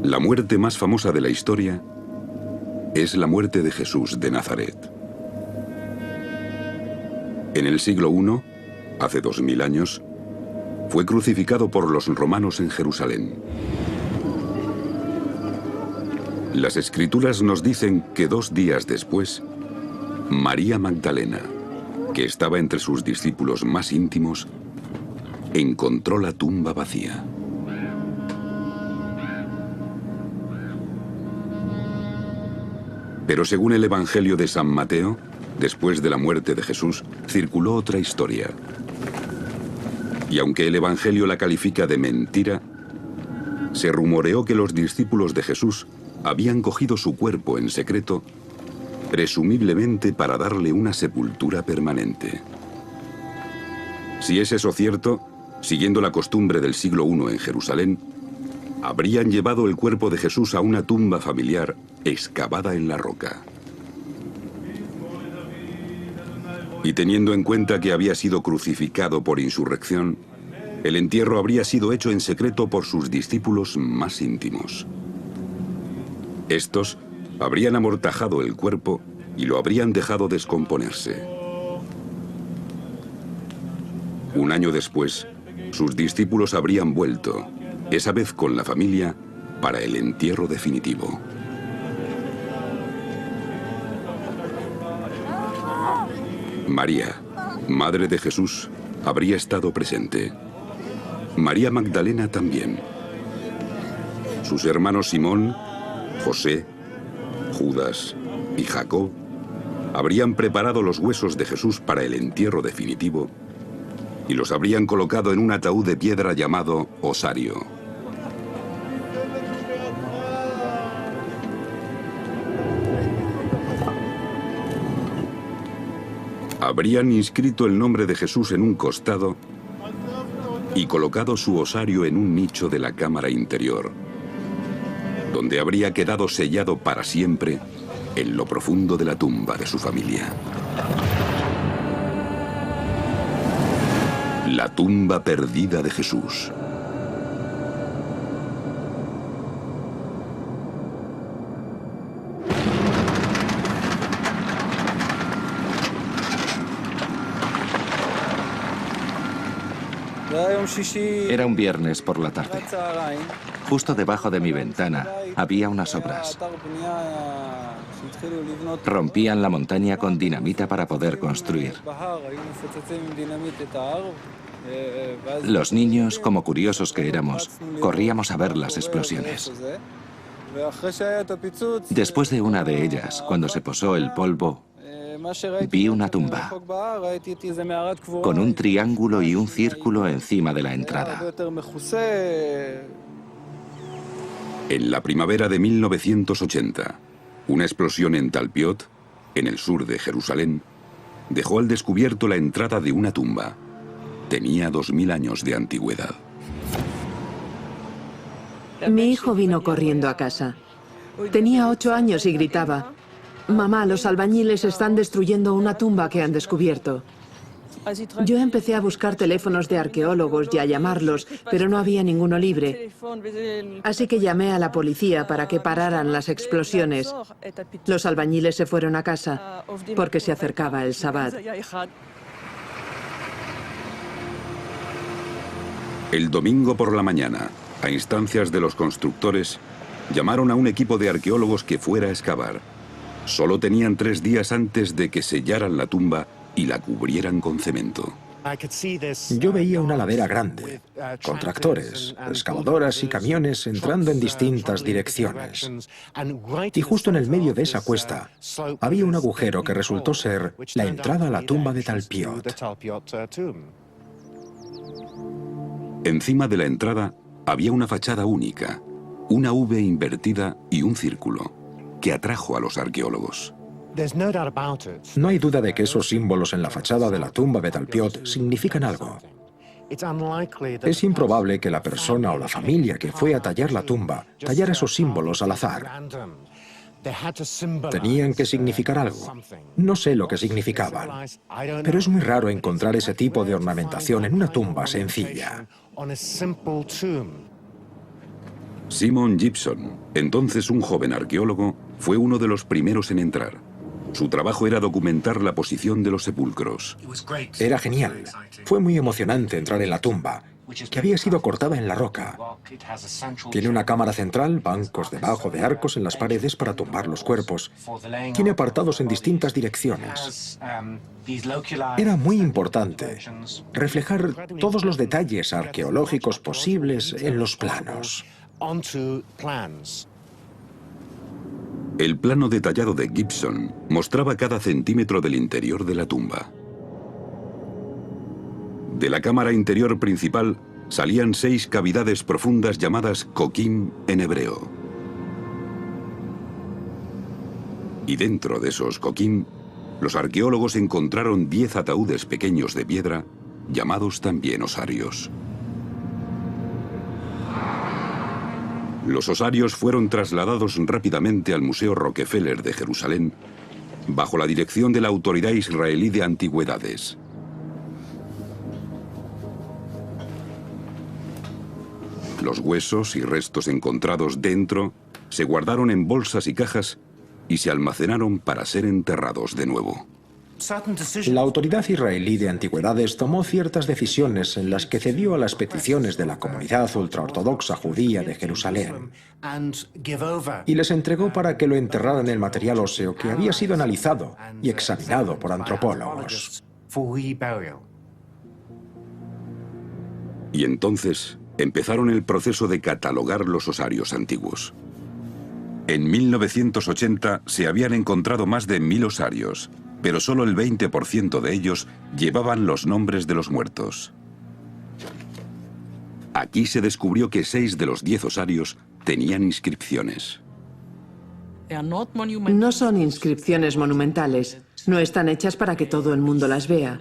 La muerte más famosa de la historia es la muerte de Jesús de Nazaret. En el siglo I, hace 2000 años, fue crucificado por los romanos en Jerusalén. Las Escrituras nos dicen que 2 días después, María Magdalena, que estaba entre sus discípulos más íntimos, encontró la tumba vacía. Pero según el Evangelio de San Mateo, después de la muerte de Jesús, circuló otra historia. Y aunque el Evangelio la califica de mentira, se rumoreó que los discípulos de Jesús habían cogido su cuerpo en secreto, presumiblemente para darle una sepultura permanente. Si es eso cierto, siguiendo la costumbre del siglo I en Jerusalén, habrían llevado el cuerpo de Jesús a una tumba familiar excavada en la roca. Y teniendo en cuenta que había sido crucificado por insurrección, el entierro habría sido hecho en secreto por sus discípulos más íntimos. Estos habrían amortajado el cuerpo y lo habrían dejado descomponerse. Un año después, sus discípulos habrían vuelto, esa vez con la familia, para el entierro definitivo. María, madre de Jesús, habría estado presente. María Magdalena también. Sus hermanos Simón, José, Judas y Jacob habrían preparado los huesos de Jesús para el entierro definitivo y los habrían colocado en un ataúd de piedra llamado osario. Habrían inscrito el nombre de Jesús en un costado y colocado su osario en un nicho de la cámara interior, donde habría quedado sellado para siempre en lo profundo de la tumba de su familia. La tumba perdida de Jesús. Era un viernes por la tarde. Justo debajo de mi ventana había unas obras. Rompían la montaña con dinamita para poder construir. Los niños, como curiosos que éramos, corríamos a ver las explosiones. Después de una de ellas, cuando se posó el polvo, vi una tumba, con un triángulo y un círculo encima de la entrada. En la primavera de 1980, una explosión en Talpiot, en el sur de Jerusalén, dejó al descubierto la entrada de una tumba. Tenía 2000 años de antigüedad. Mi hijo vino corriendo a casa. Tenía 8 años y gritaba: «Mamá, los albañiles están destruyendo una tumba que han descubierto». Yo empecé a buscar teléfonos de arqueólogos y a llamarlos, pero no había ninguno libre. Así que llamé a la policía para que pararan las explosiones. Los albañiles se fueron a casa porque se acercaba el Sabbat. El domingo por la mañana, a instancias de los constructores, llamaron a un equipo de arqueólogos que fuera a excavar. Solo tenían 3 días antes de que sellaran la tumba y la cubrieran con cemento. Yo veía una ladera grande, con tractores, excavadoras y camiones entrando en distintas direcciones. Y justo en el medio de esa cuesta había un agujero que resultó ser la entrada a la tumba de Talpiot. Encima de la entrada había una fachada única, una V invertida y un círculo, que atrajo a los arqueólogos. No hay duda de que esos símbolos en la fachada de la tumba de Talpiot significan algo. Es improbable que la persona o la familia que fue a tallar la tumba tallara esos símbolos al azar. Tenían que significar algo. No sé lo que significaban, pero es muy raro encontrar ese tipo de ornamentación en una tumba sencilla. Simon Gibson, entonces un joven arqueólogo, fue uno de los primeros en entrar. Su trabajo era documentar la posición de los sepulcros. Era genial. Fue muy emocionante entrar en la tumba, que había sido cortada en la roca. Tiene una cámara central, bancos debajo de arcos en las paredes para tumbar los cuerpos. Tiene apartados en distintas direcciones. Era muy importante reflejar todos los detalles arqueológicos posibles en los planos. El plano detallado de Gibson mostraba cada centímetro del interior de la tumba. De la cámara interior principal salían 6 cavidades profundas llamadas kokim en hebreo. Y dentro de esos kokim, los arqueólogos encontraron 10 ataúdes pequeños de piedra, llamados también osarios. Los osarios fueron trasladados rápidamente al Museo Rockefeller de Jerusalén, bajo la dirección de la Autoridad Israelí de Antigüedades. Los huesos y restos encontrados dentro se guardaron en bolsas y cajas y se almacenaron para ser enterrados de nuevo. La Autoridad Israelí de Antigüedades tomó ciertas decisiones en las que cedió a las peticiones de la comunidad ultraortodoxa judía de Jerusalén y les entregó para que lo enterraran en el material óseo que había sido analizado y examinado por antropólogos. Y entonces empezaron el proceso de catalogar los osarios antiguos. En 1980 se habían encontrado más de 1000 osarios, pero solo el 20% de ellos llevaban los nombres de los muertos. Aquí se descubrió que 6 de los 10 osarios tenían inscripciones. No son inscripciones monumentales, no están hechas para que todo el mundo las vea,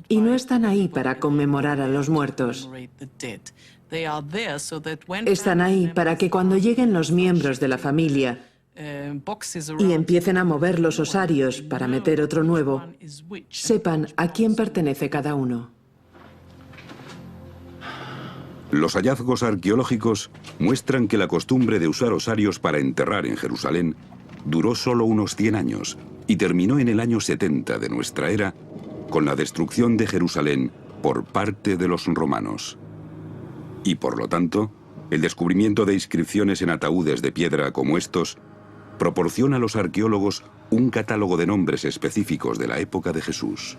y no están ahí para conmemorar a los muertos. Están ahí para que cuando lleguen los miembros de la familia y empiecen a mover los osarios para meter otro nuevo, sepan a quién pertenece cada uno. Los hallazgos arqueológicos muestran que la costumbre de usar osarios para enterrar en Jerusalén duró solo unos 100 años y terminó en el año 70 de nuestra era con la destrucción de Jerusalén por parte de los romanos. Y por lo tanto, el descubrimiento de inscripciones en ataúdes de piedra como estos proporciona a los arqueólogos un catálogo de nombres específicos de la época de Jesús.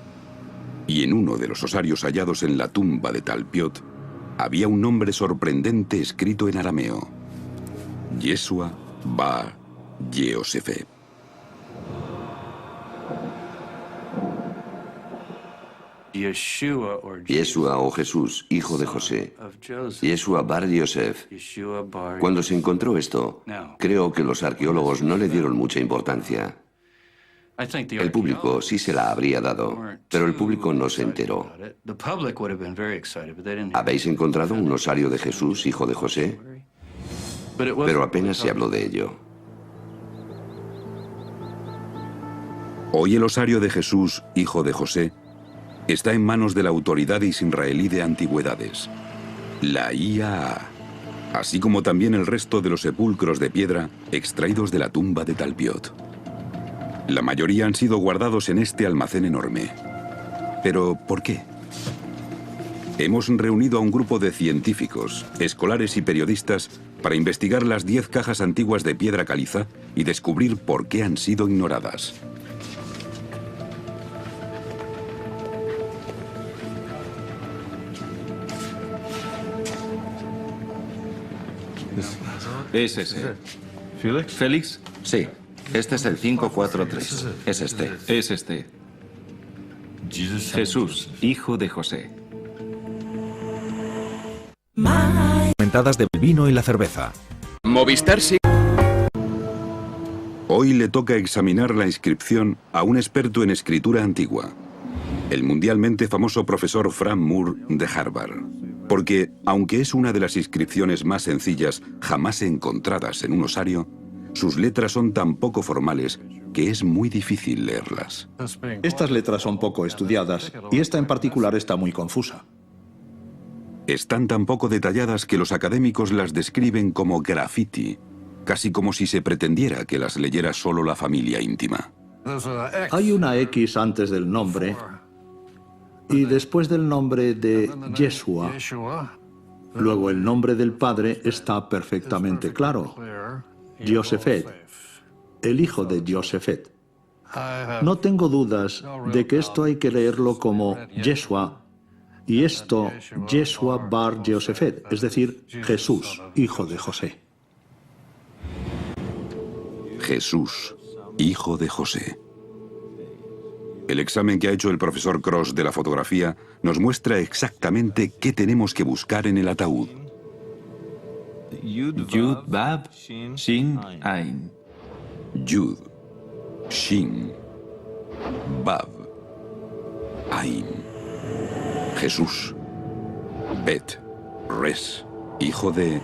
Y en uno de los osarios hallados en la tumba de Talpiot había un nombre sorprendente escrito en arameo: Yeshua Bar Yosef. Yeshua o Jesús, hijo de José. Yeshua Bar Yosef. Cuando se encontró esto, creo que los arqueólogos no le dieron mucha importancia. El público sí se la habría dado, pero el público no se enteró. ¿Habéis encontrado un osario de Jesús, hijo de José? Pero apenas se habló de ello. Hoy el osario de Jesús, hijo de José, está en manos de la Autoridad Israelí de Antigüedades, la IAA, así como también el resto de los sepulcros de piedra extraídos de la tumba de Talpiot. La mayoría han sido guardados en este almacén enorme. ¿Pero por qué? Hemos reunido a un grupo de científicos, escolares y periodistas para investigar las 10 cajas antiguas de piedra caliza y descubrir por qué han sido ignoradas. Es ese. ¿Félix? Sí. Este es el 543. Es este. Es este. Jesús, hijo de José. Comentadas del vino y la cerveza. Movistar sí. Hoy le toca examinar la inscripción a un experto en escritura antigua, el mundialmente famoso profesor Frank Moore de Harvard. Porque, aunque es una de las inscripciones más sencillas jamás encontradas en un osario, sus letras son tan poco formales que es muy difícil leerlas. Estas letras son poco estudiadas y esta en particular está muy confusa. Están tan poco detalladas que los académicos las describen como graffiti, casi como si se pretendiera que las leyera solo la familia íntima. Hay una X antes del nombre y después del nombre de Yeshua. Luego el nombre del padre está perfectamente claro. Yosefet, el hijo de Yosefet. No tengo dudas de que esto hay que leerlo como Yeshua y esto Yeshua bar Yosefet, es decir, Jesús, hijo de José. Jesús, hijo de José. El examen que ha hecho el profesor Cross de la fotografía nos muestra exactamente qué tenemos que buscar en el ataúd. Yud, Bab, Shin, Ain. Yud, Shin, Bab, Ain. Jesús, Bet, Res, hijo de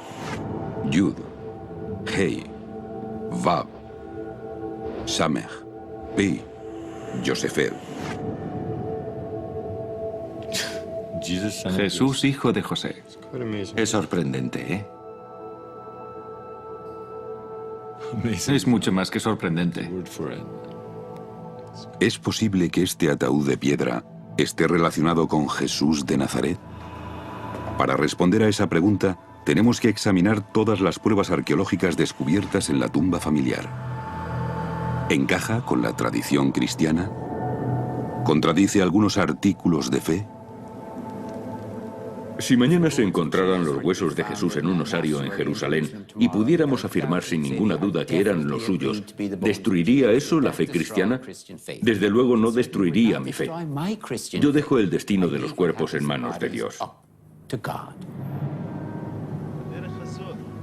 Yud, Hei, Vab, Samech, Pi, Yosefet. Jesús, hijo de José. Es sorprendente, ¿eh? Es mucho más que sorprendente. ¿Es posible que este ataúd de piedra esté relacionado con Jesús de Nazaret? Para responder a esa pregunta, tenemos que examinar todas las pruebas arqueológicas descubiertas en la tumba familiar. ¿Encaja con la tradición cristiana? ¿Contradice algunos artículos de fe? Si mañana se encontraran los huesos de Jesús en un osario en Jerusalén y pudiéramos afirmar sin ninguna duda que eran los suyos, ¿destruiría eso la fe cristiana? Desde luego no destruiría mi fe. Yo dejo el destino de los cuerpos en manos de Dios.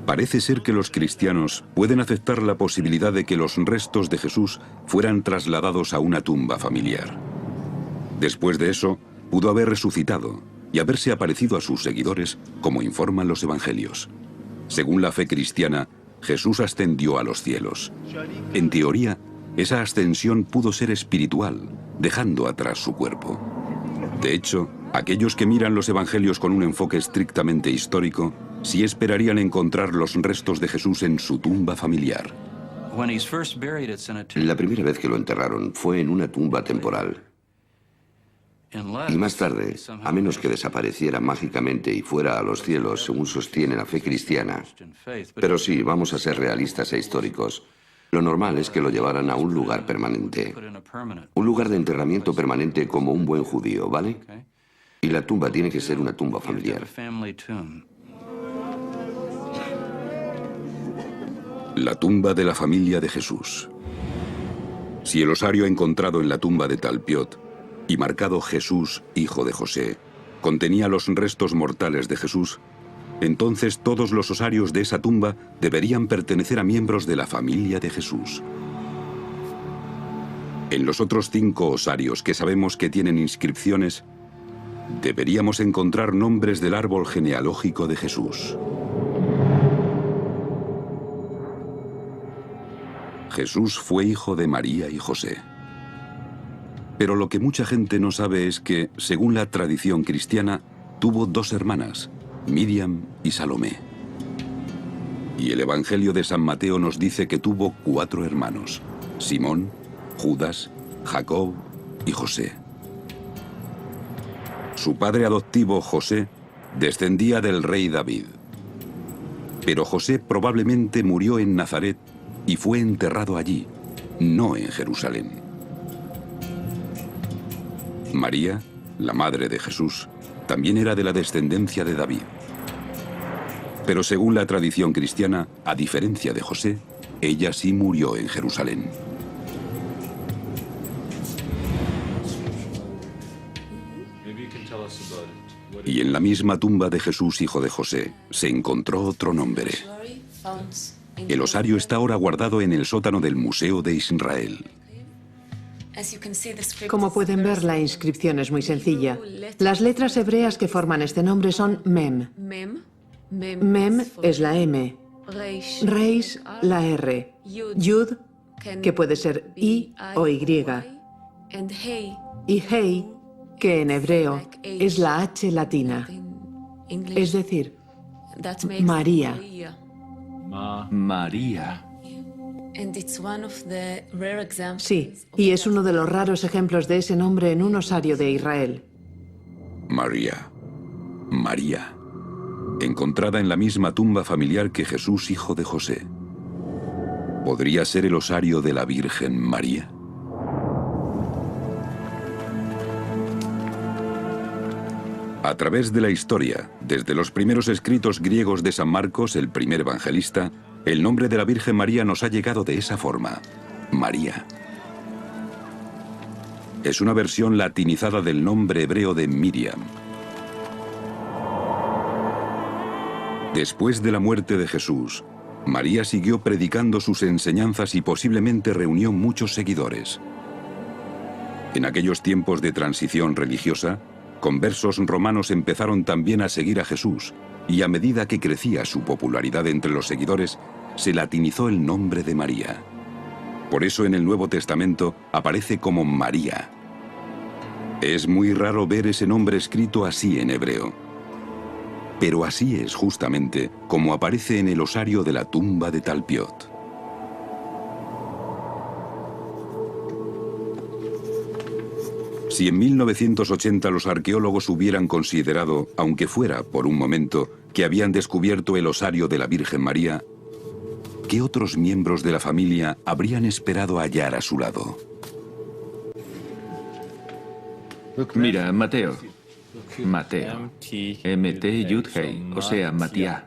Parece ser que los cristianos pueden aceptar la posibilidad de que los restos de Jesús fueran trasladados a una tumba familiar. Después de eso, pudo haber resucitado y haberse aparecido a sus seguidores, como informan los evangelios. Según la fe cristiana, Jesús ascendió a los cielos. En teoría, esa ascensión pudo ser espiritual, dejando atrás su cuerpo. De hecho, aquellos que miran los evangelios con un enfoque estrictamente histórico, sí esperarían encontrar los restos de Jesús en su tumba familiar. La primera vez que lo enterraron fue en una tumba temporal. Y más tarde, a menos que desapareciera mágicamente y fuera a los cielos, según sostiene la fe cristiana. Pero sí, vamos a ser realistas e históricos. Lo normal es que lo llevaran a un lugar permanente. Un lugar de enterramiento permanente como un buen judío, ¿vale? Y la tumba tiene que ser una tumba familiar. La tumba de la familia de Jesús. Si el osario encontrado en la tumba de Talpiot y marcado Jesús, hijo de José, contenía los restos mortales de Jesús, entonces todos los osarios de esa tumba deberían pertenecer a miembros de la familia de Jesús. En los otros 5 osarios que sabemos que tienen inscripciones, deberíamos encontrar nombres del árbol genealógico de Jesús. Jesús fue hijo de María y José. Pero lo que mucha gente no sabe es que, según la tradición cristiana, tuvo 2 hermanas, Miriam y Salomé. Y el Evangelio de San Mateo nos dice que tuvo 4 hermanos, Simón, Judas, Jacob y José. Su padre adoptivo, José, descendía del rey David. Pero José probablemente murió en Nazaret y fue enterrado allí, no en Jerusalén. María, la madre de Jesús, también era de la descendencia de David. Pero según la tradición cristiana, a diferencia de José, ella sí murió en Jerusalén. Y en la misma tumba de Jesús, hijo de José, se encontró otro nombre. El osario está ahora guardado en el sótano del Museo de Israel. Como pueden ver, la inscripción es muy sencilla. Las letras hebreas que forman este nombre son Mem. Mem es la M, Reish la R, Yud, que puede ser I o Y, y Hei, que en hebreo es la H latina. es decir, María. María. Sí, y es uno de los raros ejemplos de ese nombre en un osario de Israel. María. María. Encontrada en la misma tumba familiar que Jesús, hijo de José. ¿Podría ser el osario de la Virgen María? A través de la historia, desde los primeros escritos griegos de San Marcos, el primer evangelista, el nombre de la Virgen María nos ha llegado de esa forma: María. Es una versión latinizada del nombre hebreo de Miriam. Después de la muerte de Jesús, María siguió predicando sus enseñanzas y posiblemente reunió muchos seguidores. En aquellos tiempos de transición religiosa, conversos romanos empezaron también a seguir a Jesús, y a medida que crecía su popularidad entre los seguidores, se latinizó el nombre de María. Por eso en el Nuevo Testamento aparece como María. Es muy raro ver ese nombre escrito así en hebreo. Pero así es justamente como aparece en el osario de la tumba de Talpiot. Si en 1980 los arqueólogos hubieran considerado, aunque fuera por un momento, que habían descubierto el osario de la Virgen María, ¿qué otros miembros de la familia habrían esperado hallar a su lado? Mira, Mateo. Mateo. M-T-Yud-Hei, o sea, Matías.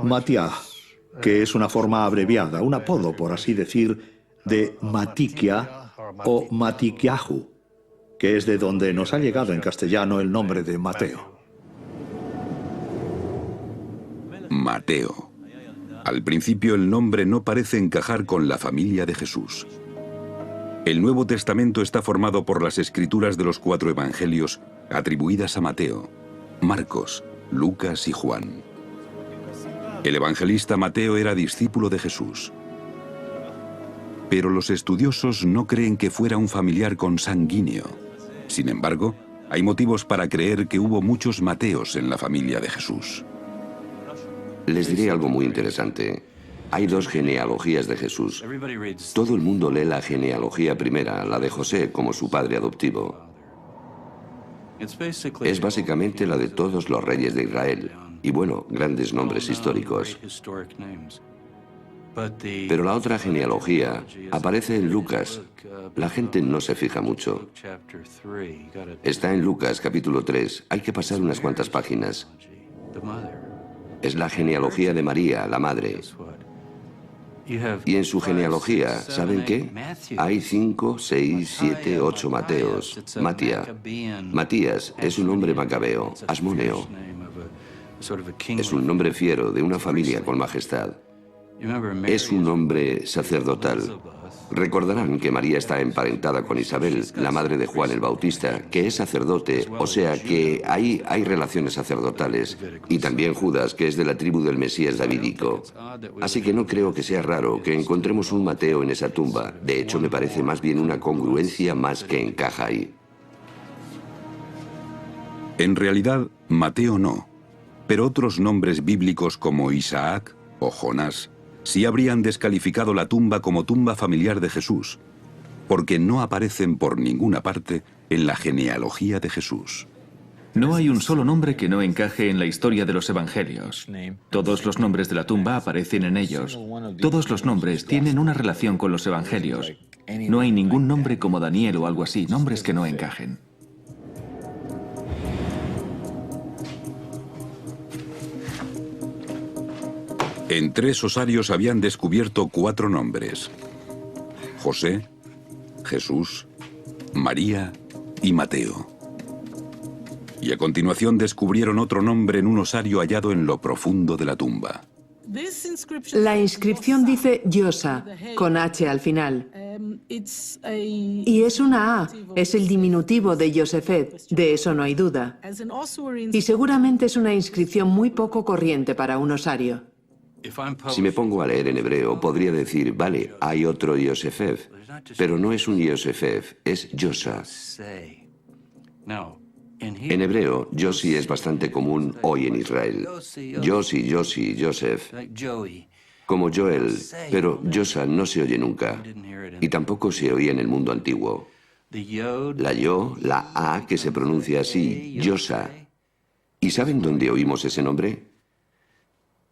Matías, que es una forma abreviada, un apodo, por así decir, de Matiquia o Matiquiahu, que es de donde nos ha llegado en castellano el nombre de Mateo. Mateo. Al principio el nombre no parece encajar con la familia de Jesús. El Nuevo Testamento está formado por las escrituras de los 4 evangelios atribuidas a Mateo, Marcos, Lucas y Juan. El evangelista Mateo era discípulo de Jesús. Pero los estudiosos no creen que fuera un familiar consanguíneo. Sin embargo, hay motivos para creer que hubo muchos Mateos en la familia de Jesús. Les diré algo muy interesante. Hay 2 genealogías de Jesús. Todo el mundo lee la genealogía primera, la de José, como su padre adoptivo. Es básicamente la de todos los reyes de Israel. Y bueno, grandes nombres históricos. Pero la otra genealogía aparece en Lucas. La gente no se fija mucho. Está en Lucas capítulo 3. Hay que pasar unas cuantas páginas. Es la genealogía de María, la madre. Y en su genealogía, ¿saben qué? Hay 5, 6, 7, 8 Mateos. Matías es un nombre macabeo, asmoneo. Es un nombre fiero de una familia con majestad. Es un nombre sacerdotal. Recordarán que María está emparentada con Isabel, la madre de Juan el Bautista, que es sacerdote, o sea que ahí hay relaciones sacerdotales. Y también Judas, que es de la tribu del Mesías davídico. Así que no creo que sea raro que encontremos un Mateo en esa tumba. De hecho, me parece más bien una congruencia más que encaja ahí. En realidad, Mateo no. Pero otros nombres bíblicos como Isaac o Jonás sí habrían descalificado la tumba como tumba familiar de Jesús, porque no aparecen por ninguna parte en la genealogía de Jesús. No hay un solo nombre que no encaje en la historia de los evangelios. Todos los nombres de la tumba aparecen en ellos. Todos los nombres tienen una relación con los evangelios. No hay ningún nombre como Daniel o algo así, nombres que no encajen. En 3 osarios habían descubierto 4 nombres: José, Jesús, María y Mateo. Y a continuación descubrieron otro nombre en un osario hallado en lo profundo de la tumba. La inscripción dice Yosa, con H al final. Y es una A, es el diminutivo de Yosefet, de eso no hay duda. Y seguramente es una inscripción muy poco corriente para un osario. Si me pongo a leer en hebreo, podría decir, vale, hay otro Yosefef, pero no es un Yosefef, es Yosa. En hebreo, Yossi es bastante común hoy en Israel. Yossi, Yossi, Joseph, como Joel, pero Yosa no se oye nunca, y tampoco se oía en el mundo antiguo. La Yo, la A, que se pronuncia así, Yosa. ¿Y saben dónde oímos ese nombre?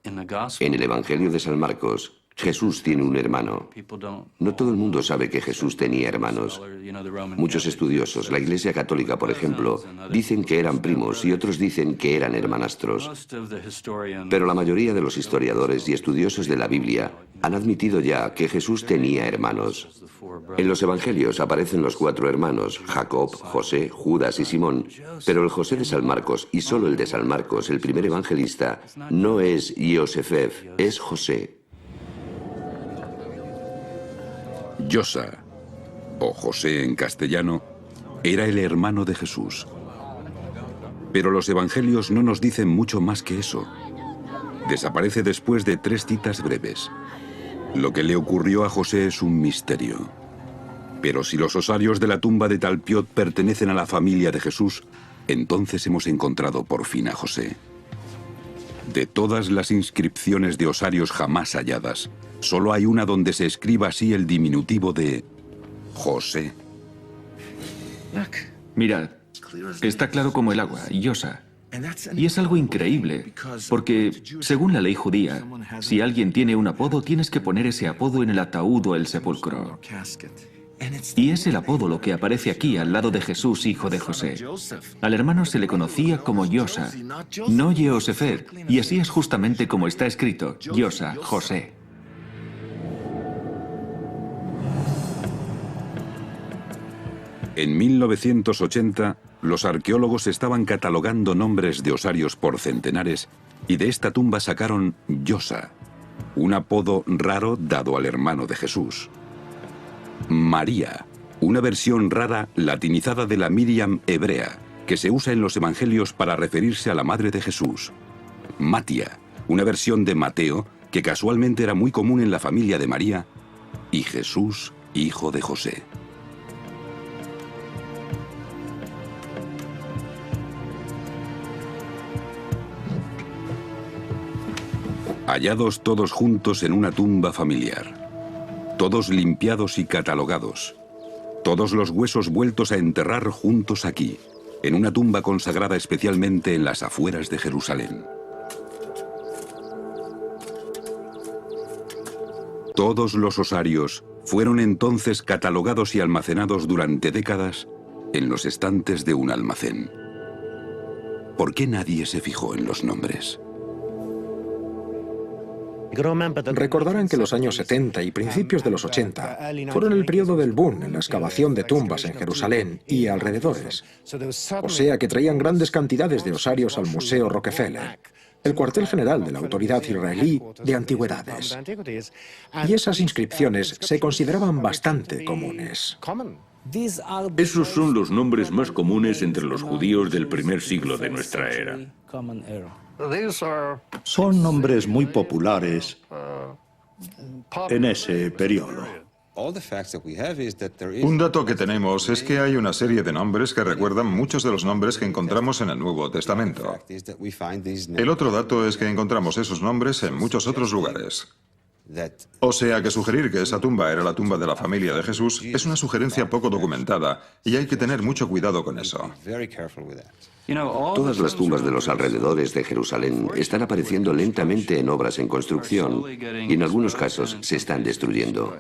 En el Evangelio de San Marcos. Jesús tiene un hermano. No todo el mundo sabe que Jesús tenía hermanos. Muchos estudiosos, la Iglesia Católica, por ejemplo, dicen que eran primos y otros dicen que eran hermanastros. Pero la mayoría de los historiadores y estudiosos de la Biblia han admitido ya que Jesús tenía hermanos. En los Evangelios aparecen los 4 hermanos, Jacob, José, Judas y Simón, pero el José de San Marcos, y solo el de San Marcos, el primer evangelista, no es Yosefef, es José. Yosa, o José en castellano, era el hermano de Jesús. Pero los evangelios no nos dicen mucho más que eso. Desaparece después de 3 citas breves. Lo que le ocurrió a José es un misterio. Pero si los osarios de la tumba de Talpiot pertenecen a la familia de Jesús, entonces hemos encontrado por fin a José. De todas las inscripciones de osarios jamás halladas, solo hay una donde se escriba así el diminutivo de José. Mirad, está claro como el agua, Yosa. Y es algo increíble, porque según la ley judía, si alguien tiene un apodo, tienes que poner ese apodo en el ataúd o el sepulcro. Y es el apodo lo que aparece aquí al lado de Jesús, hijo de José. Al hermano se le conocía como Yosa, no Yehosefer, y así es justamente como está escrito, Yosa, José. En 1980, los arqueólogos estaban catalogando nombres de osarios por centenares y de esta tumba sacaron Yosa, un apodo raro dado al hermano de Jesús. María, una versión rara latinizada de la Miriam hebrea, que se usa en los evangelios para referirse a la madre de Jesús. Matia, una versión de Mateo, que casualmente era muy común en la familia de María, y Jesús, hijo de José. Hallados todos juntos en una tumba familiar, todos limpiados y catalogados, todos los huesos vueltos a enterrar juntos aquí, en una tumba consagrada especialmente en las afueras de Jerusalén. Todos los osarios fueron entonces catalogados y almacenados durante décadas en los estantes de un almacén. ¿Por qué nadie se fijó en los nombres? Recordarán que los años 70 y principios de los 80 fueron el periodo del boom en la excavación de tumbas en Jerusalén y alrededores. O sea que traían grandes cantidades de osarios al Museo Rockefeller, el cuartel general de la Autoridad Israelí de Antigüedades. Y esas inscripciones se consideraban bastante comunes. Esos son los nombres más comunes entre los judíos del primer siglo de nuestra era. Son nombres muy populares en ese periodo. Un dato que tenemos es que hay una serie de nombres que recuerdan muchos de los nombres que encontramos en el Nuevo Testamento. El otro dato es que encontramos esos nombres en muchos otros lugares. O sea que sugerir que esa tumba era la tumba de la familia de Jesús es una sugerencia poco documentada y hay que tener mucho cuidado con eso. Todas las tumbas de los alrededores de Jerusalén están apareciendo lentamente en obras en construcción y en algunos casos se están destruyendo.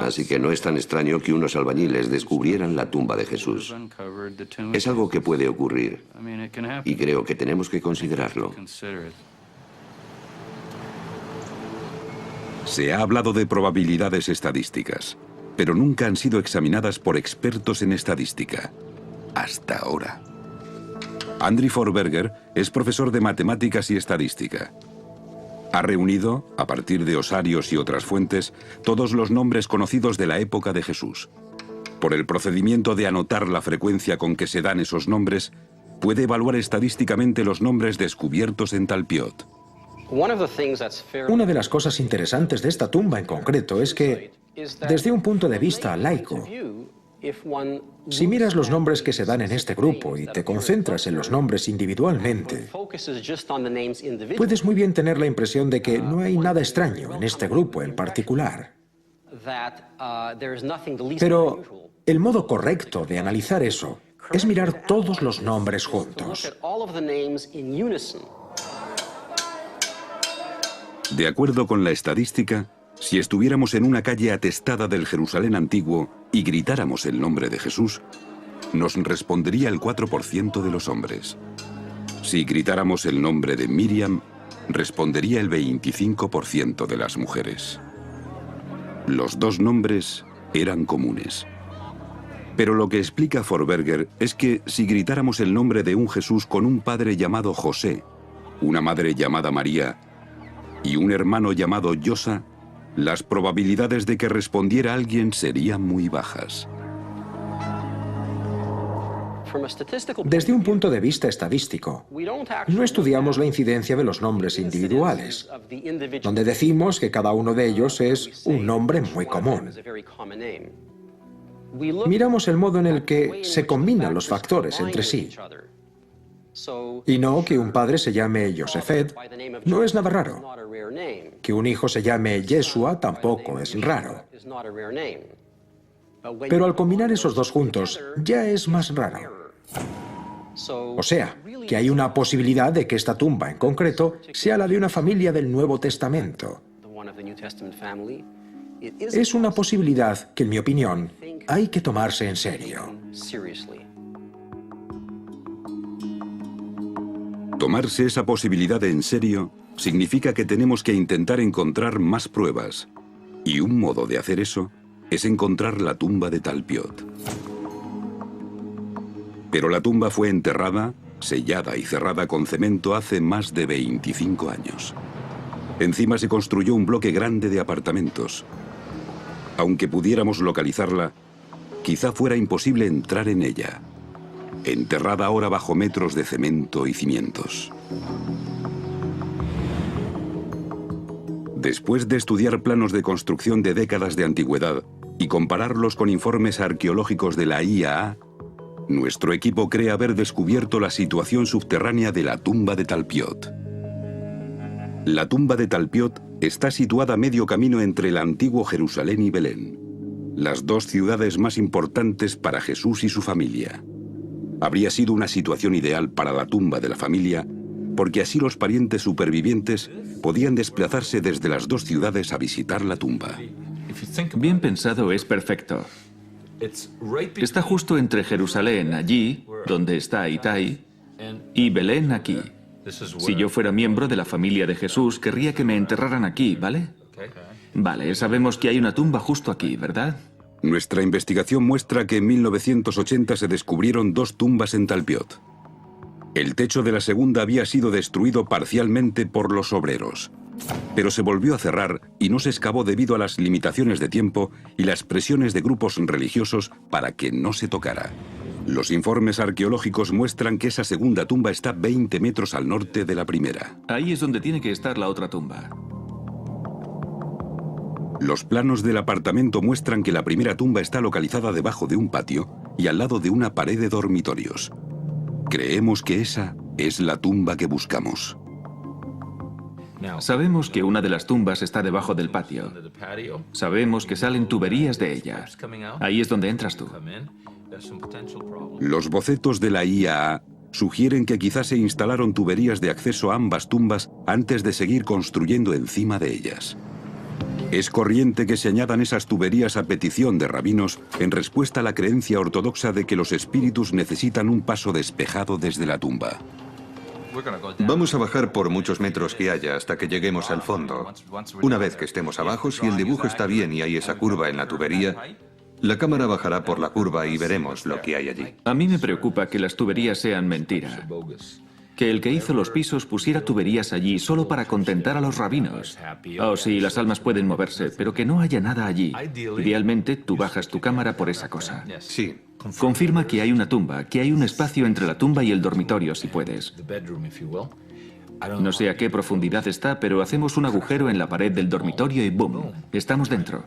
Así que no es tan extraño que unos albañiles descubrieran la tumba de Jesús. Es algo que puede ocurrir y creo que tenemos que considerarlo. Se ha hablado de probabilidades estadísticas, pero nunca han sido examinadas por expertos en estadística. Hasta ahora. Andri Forberger es profesor de matemáticas y estadística. Ha reunido, a partir de osarios y otras fuentes, todos los nombres conocidos de la época de Jesús. Por el procedimiento de anotar la frecuencia con que se dan esos nombres, puede evaluar estadísticamente los nombres descubiertos en Talpiot. Una de las cosas interesantes de esta tumba en concreto es que, desde un punto de vista laico, Si miras los nombres que se dan en este grupo y te concentras en los nombres individualmente, puedes muy bien tener la impresión de que no hay nada extraño en este grupo en particular. Pero el modo correcto de analizar eso es mirar todos los nombres juntos. De acuerdo con la estadística, si estuviéramos en una calle atestada del Jerusalén antiguo y gritáramos el nombre de Jesús, nos respondería el 4% de los hombres. Si gritáramos el nombre de Miriam, respondería el 25% de las mujeres. Los dos nombres eran comunes. Pero lo que explica Forberger es que si gritáramos el nombre de un Jesús con un padre llamado José, una madre llamada María y un hermano llamado Yosa, las probabilidades de que respondiera alguien serían muy bajas. Desde un punto de vista estadístico, no estudiamos la incidencia de los nombres individuales, donde decimos que cada uno de ellos es un nombre muy común. Miramos el modo en el que se combinan los factores entre sí. Y no que un padre se llame Yosefet no es nada raro. Que un hijo se llame Yeshua tampoco es raro. Pero al combinar esos dos juntos, ya es más raro. O sea, que hay una posibilidad de que esta tumba en concreto sea la de una familia del Nuevo Testamento. Es una posibilidad que, en mi opinión, hay que tomarse en serio. Tomarse esa posibilidad en serio significa que tenemos que intentar encontrar más pruebas. Y un modo de hacer eso es encontrar la tumba de Talpiot. Pero la tumba fue enterrada, sellada y cerrada con cemento hace más de 25 años. Encima se construyó un bloque grande de apartamentos. Aunque pudiéramos localizarla, quizá fuera imposible entrar en ella, enterrada ahora bajo metros de cemento y cimientos. Después de estudiar planos de construcción de décadas de antigüedad y compararlos con informes arqueológicos de la IAA, nuestro equipo cree haber descubierto la situación subterránea de la tumba de Talpiot. La tumba de Talpiot está situada a medio camino entre el antiguo Jerusalén y Belén, las dos ciudades más importantes para Jesús y su familia. Habría sido una situación ideal para la tumba de la familia, porque así los parientes supervivientes podían desplazarse desde las dos ciudades a visitar la tumba. Bien pensado, es perfecto. Está justo entre Jerusalén, allí, donde está Itai, y Belén, aquí. Si yo fuera miembro de la familia de Jesús, querría que me enterraran aquí, ¿vale? Vale, sabemos que hay una tumba justo aquí, ¿verdad? Nuestra investigación muestra que en 1980 se descubrieron dos tumbas en Talpiot. El techo de la segunda había sido destruido parcialmente por los obreros, pero se volvió a cerrar y no se excavó debido a las limitaciones de tiempo y las presiones de grupos religiosos para que no se tocara. Los informes arqueológicos muestran que esa segunda tumba está 20 metros al norte de la primera. Ahí es donde tiene que estar la otra tumba. Los planos del apartamento muestran que la primera tumba está localizada debajo de un patio y al lado de una pared de dormitorios. Creemos que esa es la tumba que buscamos. Sabemos que una de las tumbas está debajo del patio. Sabemos que salen tuberías de ella. Ahí es donde entras tú. Los bocetos de la IAA sugieren que quizás se instalaron tuberías de acceso a ambas tumbas antes de seguir construyendo encima de ellas. Es corriente que se añadan esas tuberías a petición de rabinos en respuesta a la creencia ortodoxa de que los espíritus necesitan un paso despejado desde la tumba. Vamos a bajar por muchos metros que haya hasta que lleguemos al fondo. Una vez que estemos abajo, si el dibujo está bien y hay esa curva en la tubería, la cámara bajará por la curva y veremos lo que hay allí. A mí me preocupa que las tuberías sean mentira. Que el que hizo los pisos pusiera tuberías allí solo para contentar a los rabinos. Oh, sí, las almas pueden moverse, pero que no haya nada allí. Idealmente, tú bajas tu cámara por esa cosa. Sí. Confirma que hay una tumba, que hay un espacio entre la tumba y el dormitorio, si puedes. No sé a qué profundidad está, pero hacemos un agujero en la pared del dormitorio y ¡boom! Estamos dentro.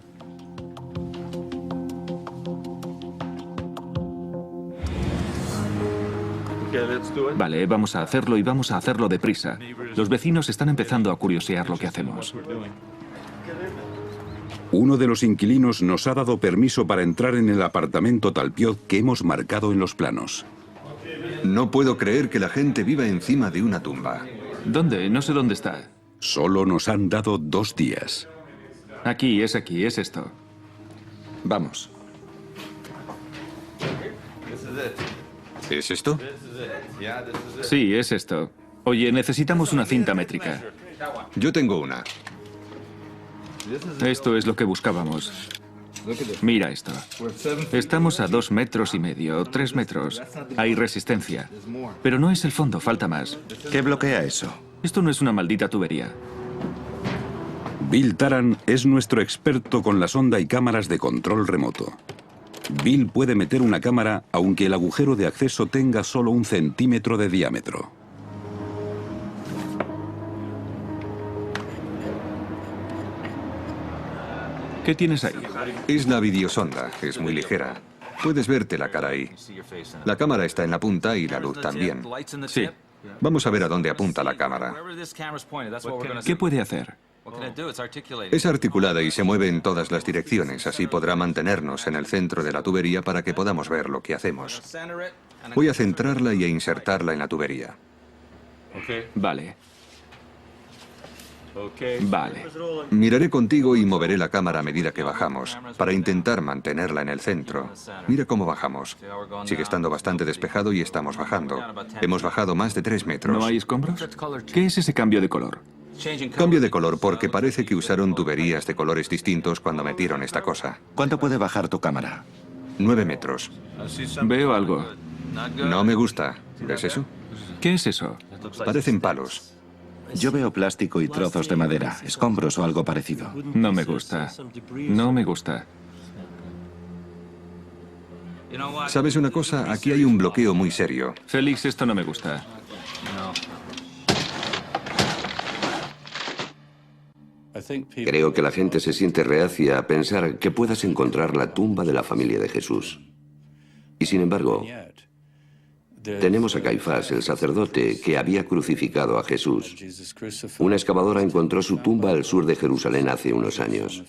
Vale, vamos a hacerlo y vamos a hacerlo deprisa. Los vecinos están empezando a curiosear lo que hacemos. Uno de los inquilinos nos ha dado permiso para entrar en el apartamento Talpiot que hemos marcado en los planos. No puedo creer que la gente viva encima de una tumba. ¿Dónde? No sé dónde está. Solo nos han dado 2 días. Aquí, es esto. Vamos. ¿Es esto? Sí, es esto. Oye, necesitamos una cinta métrica. Yo tengo una. Esto es lo que buscábamos. Mira esto. Estamos a 2,5 metros, 3 metros. Hay resistencia. Pero no es el fondo, falta más. ¿Qué bloquea eso? Esto no es una maldita tubería. Bill Taran es nuestro experto con la sonda y cámaras de control remoto. Bill puede meter una cámara aunque el agujero de acceso tenga solo 1 centímetro de diámetro. ¿Qué tienes ahí? Es la videosonda, es muy ligera. Puedes verte la cara ahí. La cámara está en la punta y la luz también. Sí. Vamos a ver a dónde apunta la cámara. ¿Qué puede hacer? Es articulada y se mueve en todas las direcciones, así podrá mantenernos en el centro de la tubería para que podamos ver lo que hacemos. Voy a centrarla y a insertarla en la tubería. Vale. Vale. Miraré contigo y moveré la cámara a medida que bajamos, para intentar mantenerla en el centro. Mira cómo bajamos. Sigue estando bastante despejado y estamos bajando. Hemos bajado más de 3 metros. ¿No hay escombros? ¿Qué es ese cambio de color? Cambio de color porque parece que usaron tuberías de colores distintos cuando metieron esta cosa. ¿Cuánto puede bajar tu cámara? 9 metros. Veo algo. No me gusta. ¿Ves eso? ¿Qué es eso? Parecen palos. Yo veo plástico y trozos de madera, escombros o algo parecido. No me gusta. No me gusta. ¿Sabes una cosa? Aquí hay un bloqueo muy serio. Félix, esto no me gusta. Creo que la gente se siente reacia a pensar que puedas encontrar la tumba de la familia de Jesús. Y sin embargo, tenemos a Caifás, el sacerdote, que había crucificado a Jesús. Una excavadora encontró su tumba al sur de Jerusalén hace unos años.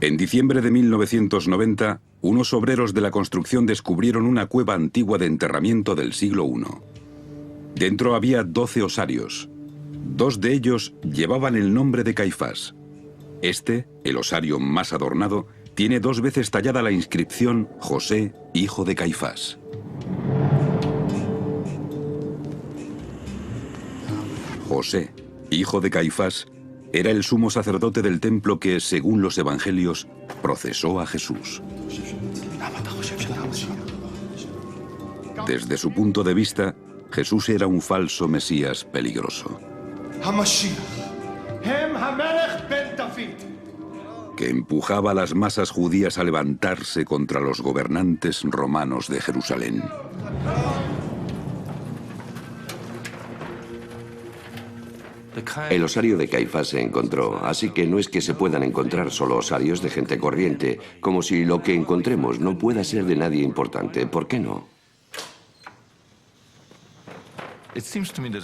En diciembre de 1990, unos obreros de la construcción descubrieron una cueva antigua de enterramiento del siglo I. Dentro había 12 osarios. 2 de ellos llevaban el nombre de Caifás. Este, el osario más adornado, tiene 2 veces tallada la inscripción José, hijo de Caifás. José, hijo de Caifás, era el sumo sacerdote del templo que, según los evangelios, procesó a Jesús. Desde su punto de vista, Jesús era un falso Mesías peligroso, que empujaba a las masas judías a levantarse contra los gobernantes romanos de Jerusalén. El osario de Caifás se encontró, así que no es que se puedan encontrar solo osarios de gente corriente, como si lo que encontremos no pueda ser de nadie importante. ¿Por qué no?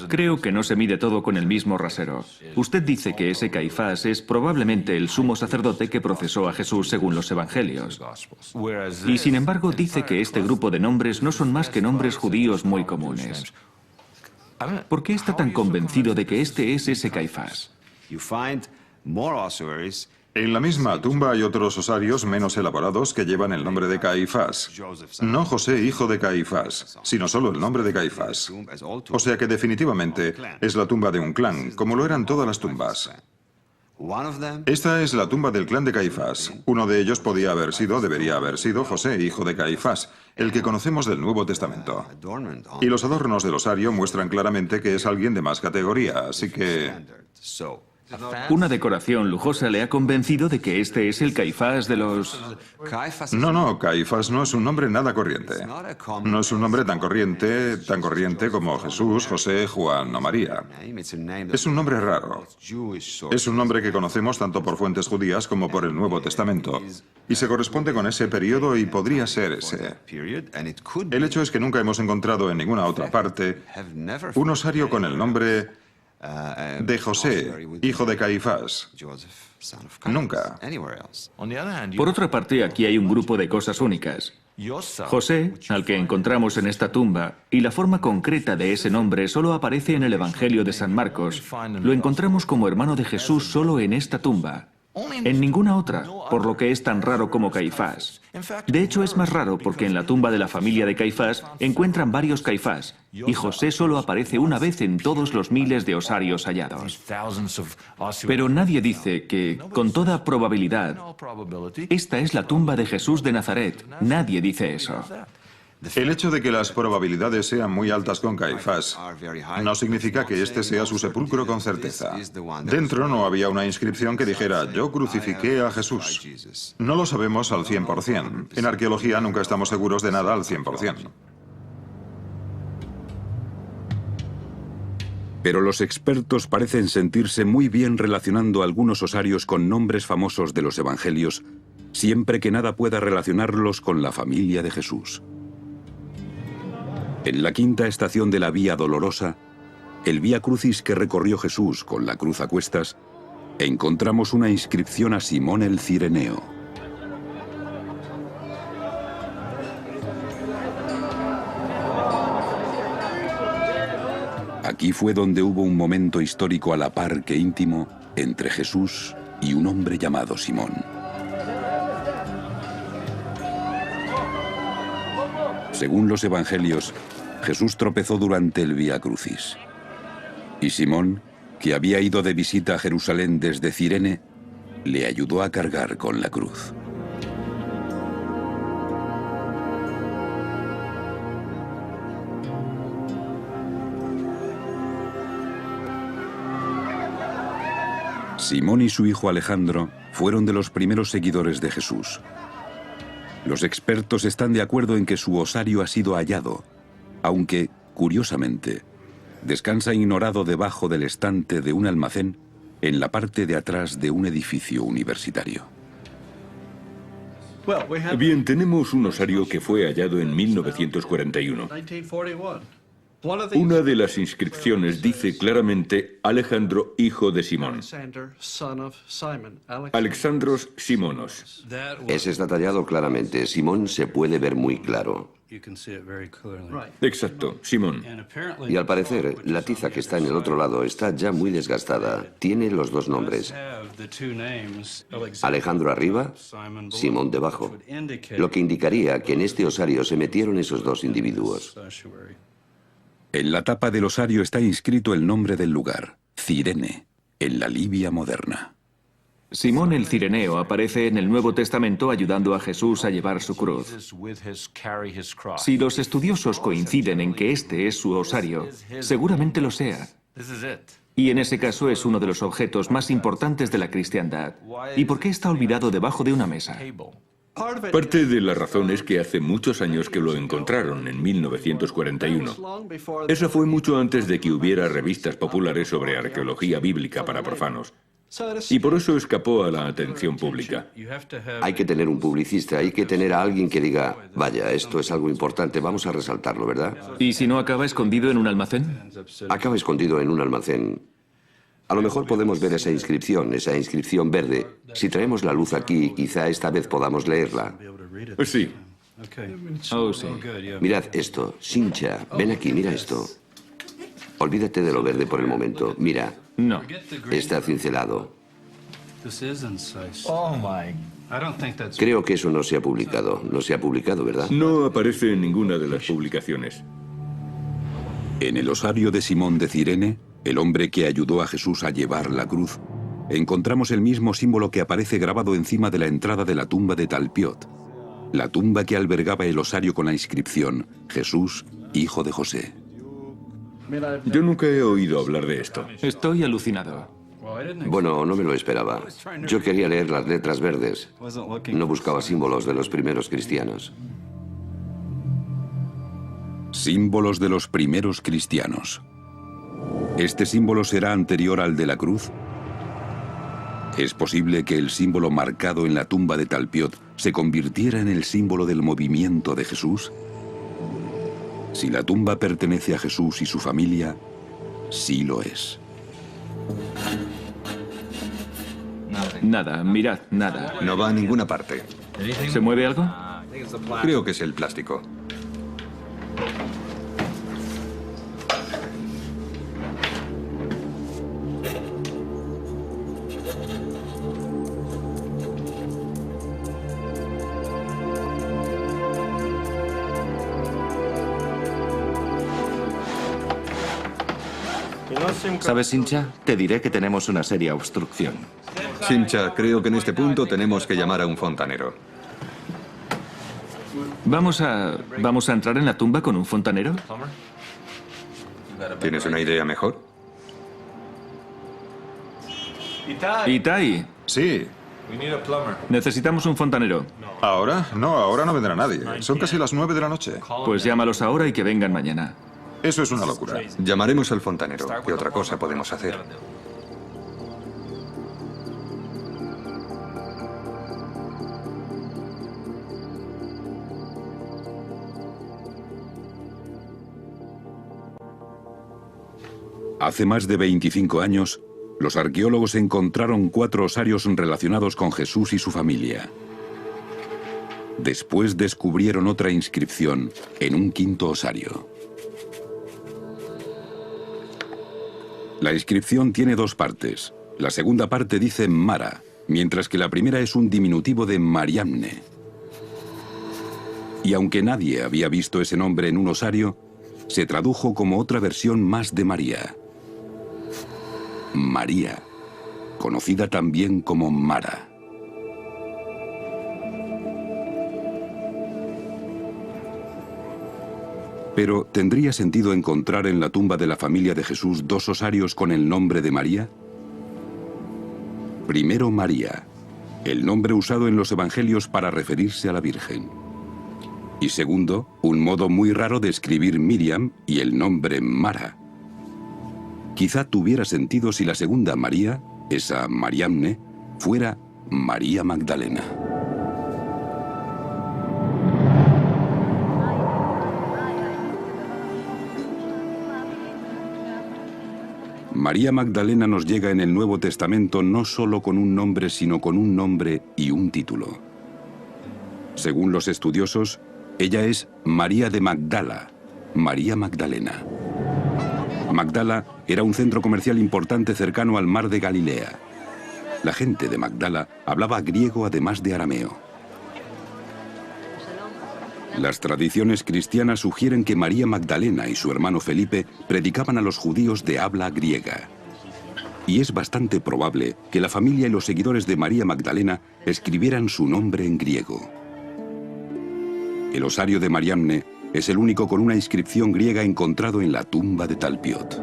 Creo que no se mide todo con el mismo rasero. Usted dice que ese Caifás es probablemente el sumo sacerdote que procesó a Jesús según los evangelios. Y sin embargo dice que este grupo de nombres no son más que nombres judíos muy comunes. ¿Por qué está tan convencido de que este es ese Caifás? En la misma tumba hay otros osarios menos elaborados que llevan el nombre de Caifás. No José, hijo de Caifás, sino solo el nombre de Caifás. O sea que definitivamente es la tumba de un clan, como lo eran todas las tumbas. Esta es la tumba del clan de Caifás. Uno de ellos debería haber sido José, hijo de Caifás, el que conocemos del Nuevo Testamento. Y los adornos del osario muestran claramente que es alguien de más categoría, así que... Una decoración lujosa le ha convencido de que este es el Caifás de los... No, Caifás no es un nombre nada corriente. No es un nombre tan corriente como Jesús, José, Juan o María. Es un nombre raro. Es un nombre que conocemos tanto por fuentes judías como por el Nuevo Testamento. Y se corresponde con ese periodo y podría ser ese. El hecho es que nunca hemos encontrado en ninguna otra parte un osario con el nombre de José, hijo de Caifás. Nunca. Por otra parte, aquí hay un grupo de cosas únicas. José, al que encontramos en esta tumba, y la forma concreta de ese nombre solo aparece en el Evangelio de San Marcos. Lo encontramos como hermano de Jesús solo en esta tumba. En ninguna otra, por lo que es tan raro como Caifás. De hecho, es más raro porque en la tumba de la familia de Caifás encuentran varios Caifás, y José solo aparece una vez en todos los miles de osarios hallados. Pero nadie dice que, con toda probabilidad, esta es la tumba de Jesús de Nazaret. Nadie dice eso. El hecho de que las probabilidades sean muy altas con Caifás no significa que este sea su sepulcro con certeza. Dentro no había una inscripción que dijera «Yo crucifiqué a Jesús». No lo sabemos al 100%. En arqueología nunca estamos seguros de nada al 100%. Pero los expertos parecen sentirse muy bien relacionando algunos osarios con nombres famosos de los evangelios, siempre que nada pueda relacionarlos con la familia de Jesús. En la quinta estación de la Vía Dolorosa, el Vía Crucis que recorrió Jesús con la cruz a cuestas, encontramos una inscripción a Simón el Cireneo. Aquí fue donde hubo un momento histórico a la par que íntimo entre Jesús y un hombre llamado Simón. Según los evangelios, Jesús tropezó durante el Vía Crucis. Y Simón, que había ido de visita a Jerusalén desde Cirene, le ayudó a cargar con la cruz. Simón y su hijo Alejandro fueron de los primeros seguidores de Jesús. Los expertos están de acuerdo en que su osario ha sido hallado, aunque, curiosamente, descansa ignorado debajo del estante de un almacén en la parte de atrás de un edificio universitario. Bien, tenemos un osario que fue hallado en 1941. Una de las inscripciones dice claramente Alejandro, hijo de Simón. Alexandros Simonos. Ese está tallado claramente. Simón se puede ver muy claro. Exacto, Simón. Y al parecer, la tiza que está en el otro lado está ya muy desgastada. Tiene los dos nombres. Alejandro arriba, Simón debajo. Lo que indicaría que en este osario se metieron esos dos individuos. En la tapa del osario está inscrito el nombre del lugar, Cirene, en la Libia moderna. Simón el Cireneo aparece en el Nuevo Testamento ayudando a Jesús a llevar su cruz. Si los estudiosos coinciden en que este es su osario, seguramente lo sea. Y en ese caso es uno de los objetos más importantes de la cristiandad. ¿Y por qué está olvidado debajo de una mesa? Parte de la razón es que hace muchos años que lo encontraron, en 1941. Eso fue mucho antes de que hubiera revistas populares sobre arqueología bíblica para profanos. Y por eso escapó a la atención pública. Hay que tener un publicista, hay que tener a alguien que diga, vaya, esto es algo importante, vamos a resaltarlo, ¿verdad? ¿Y si no acaba escondido en un almacén? Acaba escondido en un almacén. A lo mejor podemos ver esa inscripción verde. Si traemos la luz aquí, quizá esta vez podamos leerla. Sí. Oh, sí. Mirad esto, Sincha, ven aquí, mira esto. Olvídate de lo verde por el momento. Mira. No. Está cincelado. Creo que eso no se ha publicado. No se ha publicado, ¿verdad? No aparece en ninguna de las publicaciones. En el osario de Simón de Cirene, el hombre que ayudó a Jesús a llevar la cruz, encontramos el mismo símbolo que aparece grabado encima de la entrada de la tumba de Talpiot, la tumba que albergaba el osario con la inscripción Jesús, hijo de José. Yo nunca he oído hablar de esto. Estoy alucinado. Bueno, no me lo esperaba. Yo quería leer las letras verdes. No buscaba símbolos de los primeros cristianos. Símbolos de los primeros cristianos. ¿Este símbolo será anterior al de la cruz? ¿Es posible que el símbolo marcado en la tumba de Talpiot se convirtiera en el símbolo del movimiento de Jesús? Si la tumba pertenece a Jesús y su familia, sí lo es. Nada, mirad, nada. No va a ninguna parte. ¿Se mueve algo? Creo que es el plástico. ¿Sabes, Sincha? Te diré que tenemos una seria obstrucción. Sincha, creo que en este punto tenemos que llamar a un fontanero. ¿Vamos a entrar en la tumba con un fontanero? ¿Tienes una idea mejor? Itai, Sí. necesitamos un fontanero. ¿Ahora? No, ahora no vendrá nadie. Son casi las 9 de la noche. Pues llámalos ahora y que vengan mañana. Eso es una locura. Llamaremos al fontanero. ¿Qué otra cosa podemos hacer? Hace más de 25 años, los arqueólogos encontraron 4 osarios relacionados con Jesús y su familia. Después descubrieron otra inscripción en un 5.º osario. La inscripción tiene 2 partes. La segunda parte dice Mara, mientras que la primera es un diminutivo de Mariamne. Y aunque nadie había visto ese nombre en un osario, se tradujo como otra versión más de María. María, conocida también como Mara. Pero, ¿tendría sentido encontrar en la tumba de la familia de Jesús 2 osarios con el nombre de María? Primero, María, el nombre usado en los evangelios para referirse a la Virgen. Y segundo, un modo muy raro de escribir Miriam y el nombre Mara. Quizá tuviera sentido si la segunda María, esa Mariamne, fuera María Magdalena. María Magdalena nos llega en el Nuevo Testamento no solo con un nombre, sino con un nombre y un título. Según los estudiosos, ella es María de Magdala, María Magdalena. Magdala era un centro comercial importante cercano al mar de Galilea. La gente de Magdala hablaba griego además de arameo. Las tradiciones cristianas sugieren que María Magdalena y su hermano Felipe predicaban a los judíos de habla griega. Y es bastante probable que la familia y los seguidores de María Magdalena escribieran su nombre en griego. El osario de Mariamne es el único con una inscripción griega encontrado en la tumba de Talpiot.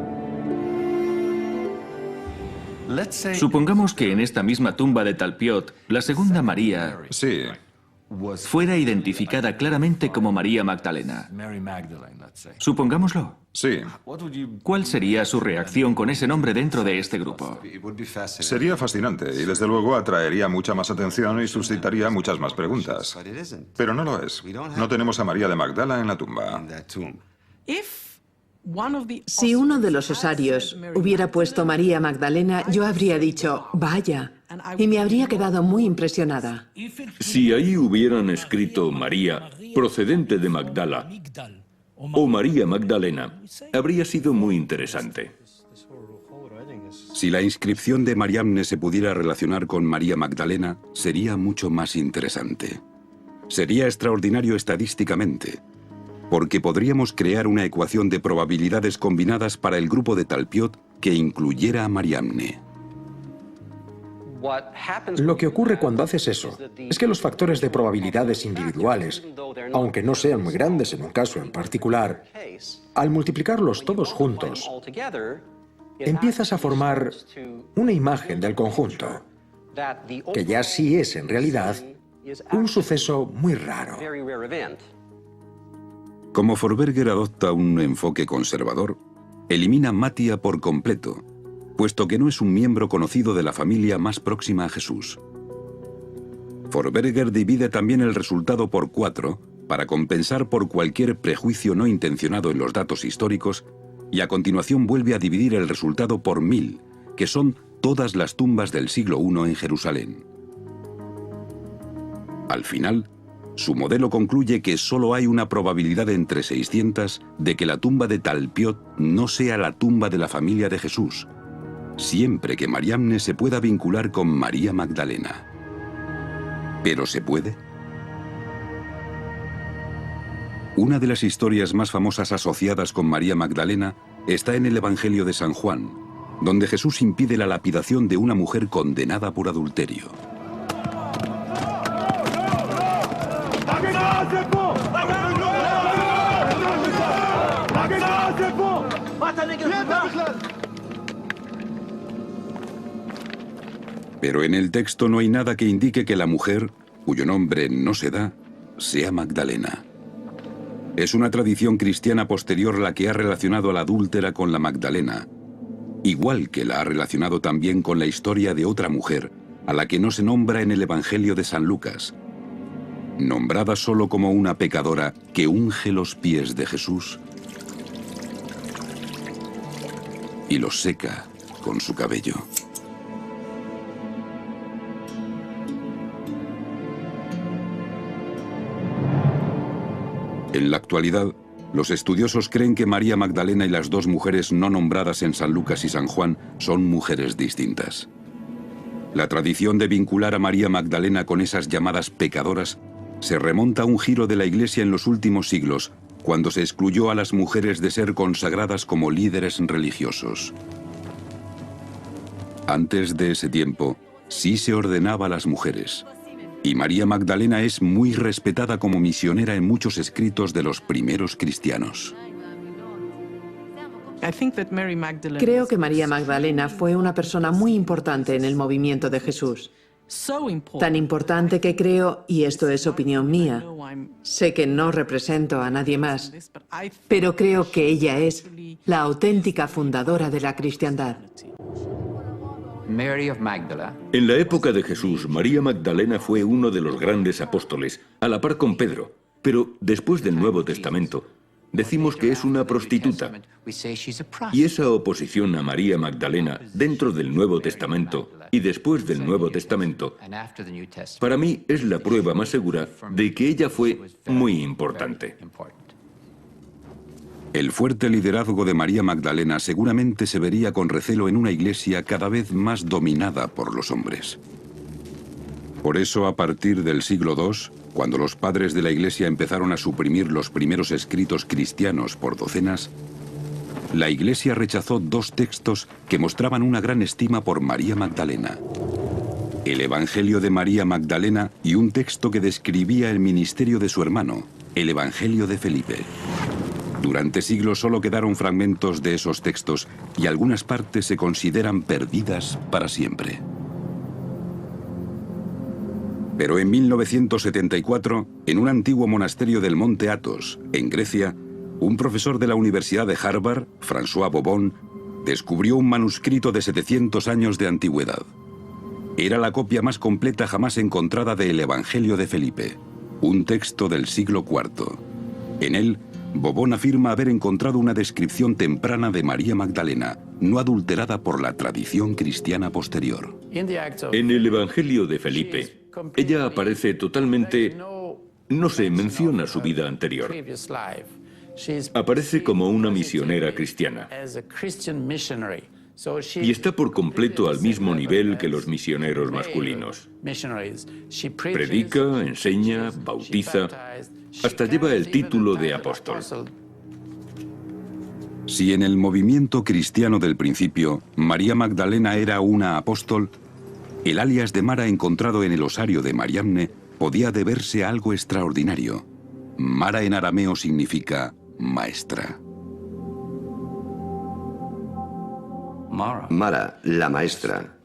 Supongamos que en esta misma tumba de Talpiot, la segunda María Sí. fuera identificada claramente como María Magdalena. Supongámoslo. Sí. ¿Cuál sería su reacción con ese nombre dentro de este grupo? Sería fascinante y desde luego atraería mucha más atención y suscitaría muchas más preguntas. Pero no lo es. No tenemos a María de Magdala en la tumba. Si uno de los osarios hubiera puesto María Magdalena, yo habría dicho, vaya, y me habría quedado muy impresionada. Si ahí hubieran escrito María, procedente de Magdala, o María Magdalena, habría sido muy interesante. Si la inscripción de Mariamne se pudiera relacionar con María Magdalena, sería mucho más interesante. Sería extraordinario estadísticamente, porque podríamos crear una ecuación de probabilidades combinadas para el grupo de Talpiot que incluyera a Mariamne. Lo que ocurre cuando haces eso es que los factores de probabilidades individuales, aunque no sean muy grandes en un caso en particular, al multiplicarlos todos juntos, empiezas a formar una imagen del conjunto, que ya sí es en realidad un suceso muy raro. Como Forberger adopta un enfoque conservador, elimina Matia por completo puesto que no es un miembro conocido de la familia más próxima a Jesús. Forberger divide también el resultado por 4 para compensar por cualquier prejuicio no intencionado en los datos históricos, y a continuación vuelve a dividir el resultado por 1000, que son todas las tumbas del siglo I en Jerusalén. Al final, su modelo concluye que solo hay una probabilidad entre 600 de que la tumba de Talpiot no sea la tumba de la familia de Jesús, siempre que Mariamne se pueda vincular con María Magdalena. ¿Pero se puede? Una de las historias más famosas asociadas con María Magdalena está en el Evangelio de San Juan, donde Jesús impide la lapidación de una mujer condenada por adulterio. Pero en el texto no hay nada que indique que la mujer, cuyo nombre no se da, sea Magdalena. Es una tradición cristiana posterior la que ha relacionado a la adúltera con la Magdalena, igual que la ha relacionado también con la historia de otra mujer, a la que no se nombra en el Evangelio de San Lucas, nombrada solo como una pecadora que unge los pies de Jesús y los seca con su cabello. En la actualidad, los estudiosos creen que María Magdalena y las dos mujeres no nombradas en San Lucas y San Juan son mujeres distintas. La tradición de vincular a María Magdalena con esas llamadas pecadoras se remonta a un giro de la Iglesia en los últimos siglos, cuando se excluyó a las mujeres de ser consagradas como líderes religiosos. Antes de ese tiempo, sí se ordenaba a las mujeres, y María Magdalena es muy respetada como misionera en muchos escritos de los primeros cristianos. Creo que María Magdalena fue una persona muy importante en el movimiento de Jesús. Tan importante que creo, y esto es opinión mía, sé que no represento a nadie más, pero creo que ella es la auténtica fundadora de la cristiandad. En la época de Jesús, María Magdalena fue uno de los grandes apóstoles, a la par con Pedro, pero después del Nuevo Testamento, decimos que es una prostituta. Y esa oposición a María Magdalena dentro del Nuevo Testamento y después del Nuevo Testamento, para mí es la prueba más segura de que ella fue muy importante. El fuerte liderazgo de María Magdalena seguramente se vería con recelo en una iglesia cada vez más dominada por los hombres. Por eso, a partir del siglo II, cuando los padres de la Iglesia empezaron a suprimir los primeros escritos cristianos por docenas, la Iglesia rechazó 2 textos que mostraban una gran estima por María Magdalena: el Evangelio de María Magdalena y un texto que describía el ministerio de su hermano, el Evangelio de Felipe. Durante siglos solo quedaron fragmentos de esos textos y algunas partes se consideran perdidas para siempre. Pero en 1974, en un antiguo monasterio del monte Athos, en Grecia, un profesor de la Universidad de Harvard, François Bobon, descubrió un manuscrito de 700 años de antigüedad. Era la copia más completa jamás encontrada del Evangelio de Felipe, un texto del siglo IV. En él, Bobón afirma haber encontrado una descripción temprana de María Magdalena, no adulterada por la tradición cristiana posterior. En el Evangelio de Felipe, ella aparece totalmente, no se menciona su vida anterior. Aparece como una misionera cristiana. Y está por completo al mismo nivel que los misioneros masculinos. Predica, enseña, bautiza, hasta lleva el título de apóstol. Si en el movimiento cristiano del principio María Magdalena era una apóstol, el alias de Mara encontrado en el osario de Mariamne podía deberse a algo extraordinario. Mara en arameo significa maestra. Mara, la maestra.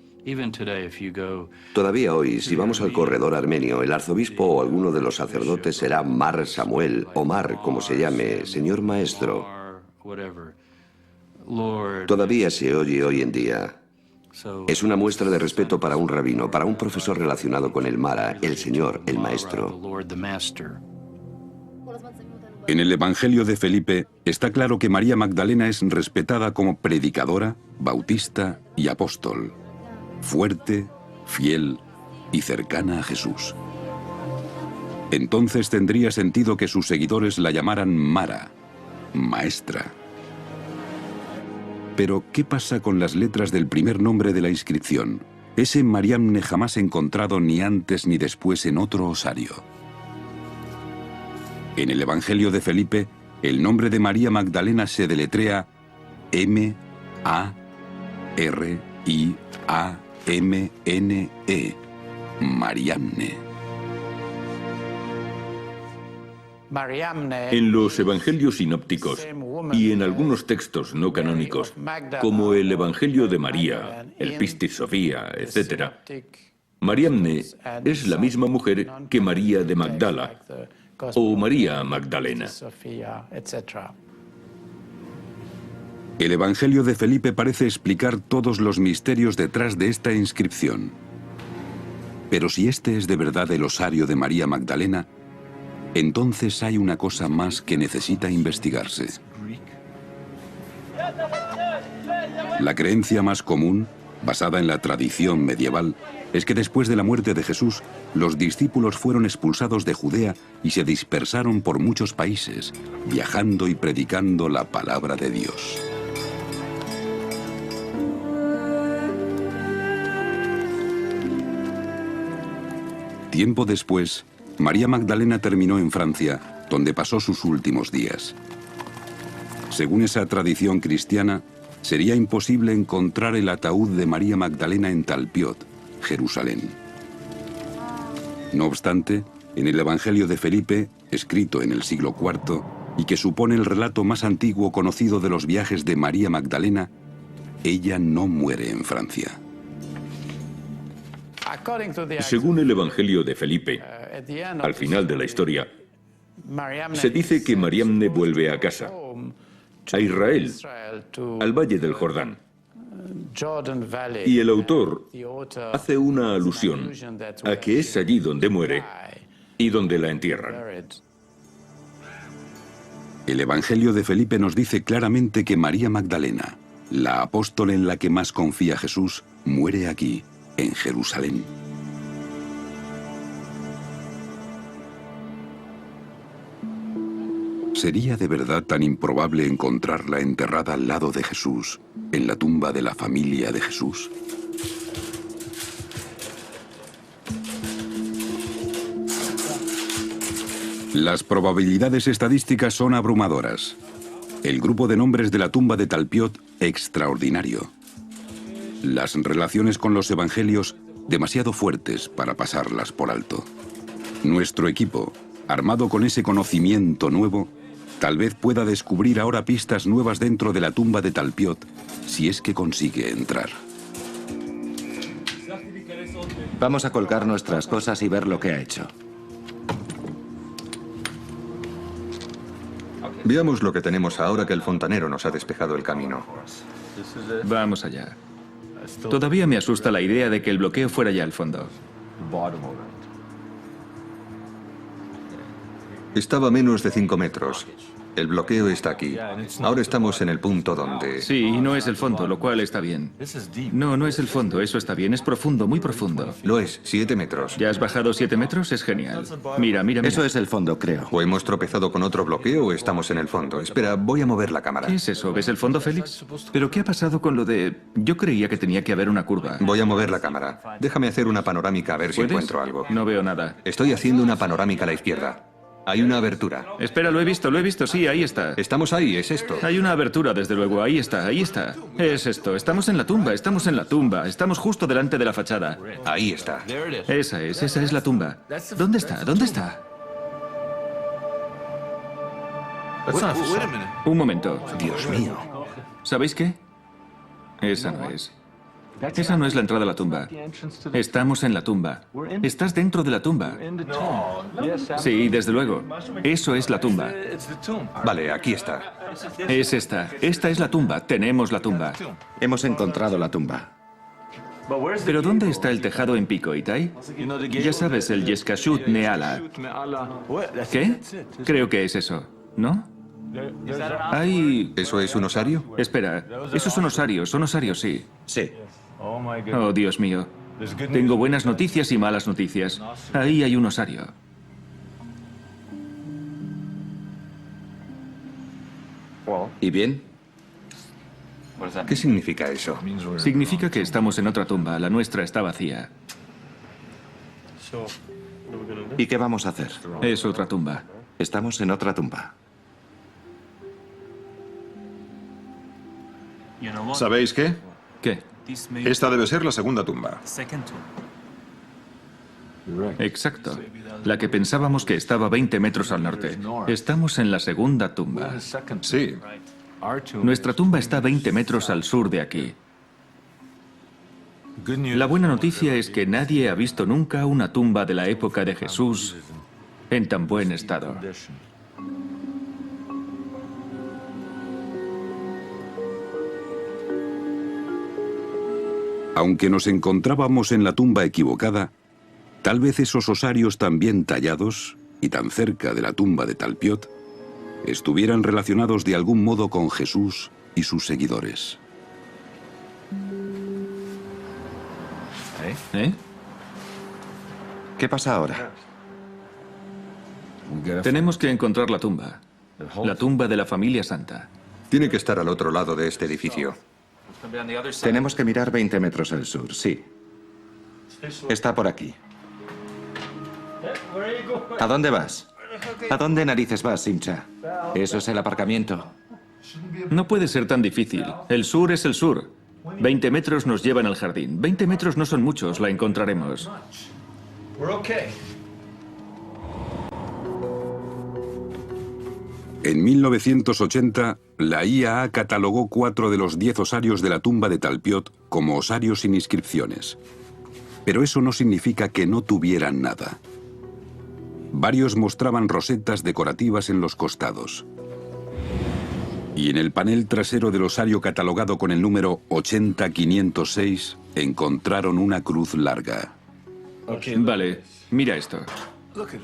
Todavía hoy, si vamos al corredor armenio, el arzobispo o alguno de los sacerdotes será Mar Samuel, o Mar, como se llame, señor maestro. Todavía se oye hoy en día. Es una muestra de respeto para un rabino, para un profesor relacionado con el Mara, el Señor, el Maestro. En el Evangelio de Felipe está claro que María Magdalena es respetada como predicadora, bautista y apóstol, fuerte, fiel y cercana a Jesús. Entonces tendría sentido que sus seguidores la llamaran Mara, maestra. Pero, ¿qué pasa con las letras del primer nombre de la inscripción? Ese Mariamne jamás encontrado ni antes ni después en otro osario. En el Evangelio de Felipe, el nombre de María Magdalena se deletrea M-A-R-I-A-M-N-E, Mariamne. En los evangelios sinópticos y en algunos textos no canónicos, como el Evangelio de María, el Pistis Sofía, etc., Mariamne es la misma mujer que María de Magdala o María Magdalena. El Evangelio de Felipe parece explicar todos los misterios detrás de esta inscripción. Pero si este es de verdad el osario de María Magdalena, entonces hay una cosa más que necesita investigarse. La creencia más común, basada en la tradición medieval, es que después de la muerte de Jesús, los discípulos fueron expulsados de Judea y se dispersaron por muchos países, viajando y predicando la palabra de Dios. Tiempo después, María Magdalena terminó en Francia, donde pasó sus últimos días. Según esa tradición cristiana, sería imposible encontrar el ataúd de María Magdalena en Talpiot, Jerusalén. No obstante, en el Evangelio de Felipe, escrito en el siglo IV, y que supone el relato más antiguo conocido de los viajes de María Magdalena, ella no muere en Francia. Según el Evangelio de Felipe, al final de la historia, se dice que Mariamne vuelve a casa, a Israel, al Valle del Jordán. Y el autor hace una alusión a que es allí donde muere y donde la entierran. El Evangelio de Felipe nos dice claramente que María Magdalena, la apóstol en la que más confía Jesús, muere aquí, en Jerusalén. ¿Sería de verdad tan improbable encontrarla enterrada al lado de Jesús, en la tumba de la familia de Jesús? Las probabilidades estadísticas son abrumadoras. El grupo de nombres de la tumba de Talpiot, extraordinario. Las relaciones con los evangelios, demasiado fuertes para pasarlas por alto. Nuestro equipo, armado con ese conocimiento nuevo, tal vez pueda descubrir ahora pistas nuevas dentro de la tumba de Talpiot, si es que consigue entrar. Vamos a colgar nuestras cosas y ver lo que ha hecho. Veamos lo que tenemos ahora que el fontanero nos ha despejado el camino. Vamos allá. Todavía me asusta la idea de que el bloqueo fuera ya al fondo. Estaba a menos de 5 metros. El bloqueo está aquí. Ahora estamos en el punto donde... Sí, y no es el fondo, lo cual está bien. No, no es el fondo, eso está bien. Es profundo, muy profundo. Lo es, 7 metros. ¿Ya has bajado 7 metros? Es genial. Mira, mira, mira. Eso es el fondo, creo. O hemos tropezado con otro bloqueo o estamos en el fondo. Espera, voy a mover la cámara. ¿Qué es eso? ¿Ves el fondo, Félix? ¿Pero qué ha pasado con lo de...? Yo creía que tenía que haber una curva. Voy a mover la cámara. Déjame hacer una panorámica a ver si encuentro algo. No veo nada. Estoy haciendo una panorámica a la izquierda. Hay una abertura. Espera, lo he visto, sí, ahí está. Estamos ahí, es esto. Hay una abertura, desde luego, ahí está, ahí está. Es esto, estamos en la tumba, estamos justo delante de la fachada. Ahí está. Esa es la tumba. ¿Dónde está? ¿Dónde está? Un momento. Dios mío. ¿Sabéis qué? Esa no es. Esa no es la entrada a la tumba. Estamos en la tumba. Estás dentro de la tumba. Sí, desde luego. Eso es la tumba. Vale, aquí está. Es esta. Esta es la tumba. Tenemos la tumba. Hemos encontrado la tumba. ¿Pero dónde está el tejado en pico, Itai? Ya sabes, el Yeskashut Neala. ¿Qué? Creo que es eso, ¿no? Hay... ¿Eso es un osario? Espera, esos son osarios, sí. Sí. Oh, Dios mío. Tengo buenas noticias y malas noticias. Ahí hay un osario. ¿Y bien? ¿Qué significa eso? Significa que estamos en otra tumba. La nuestra está vacía. ¿Y qué vamos a hacer? Es otra tumba. Estamos en otra tumba. ¿Sabéis qué? ¿Qué? Esta debe ser la segunda tumba. Exacto. La que pensábamos que estaba 20 metros al norte. Estamos en la segunda tumba. Sí. Nuestra tumba está 20 metros al sur de aquí. La buena noticia es que nadie ha visto nunca una tumba de la época de Jesús en tan buen estado. Aunque nos encontrábamos en la tumba equivocada, tal vez esos osarios tan bien tallados y tan cerca de la tumba de Talpiot estuvieran relacionados de algún modo con Jesús y sus seguidores. ¿Eh? ¿Qué pasa ahora? Tenemos que encontrar la tumba. La tumba de la familia santa. Tiene que estar al otro lado de este edificio. Tenemos que mirar 20 metros al sur, sí. Está por aquí. ¿A dónde vas? ¿A dónde narices vas, Simcha? Eso es el aparcamiento. No puede ser tan difícil. El sur es el sur. 20 metros nos llevan al jardín. 20 metros no son muchos, la encontraremos. En 1980, la IAA catalogó 4 de los 10 osarios de la tumba de Talpiot como osarios sin inscripciones. Pero eso no significa que no tuvieran nada. Varios mostraban rosetas decorativas en los costados. Y en el panel trasero del osario catalogado con el número 80506 encontraron una cruz larga. Vale, mira esto.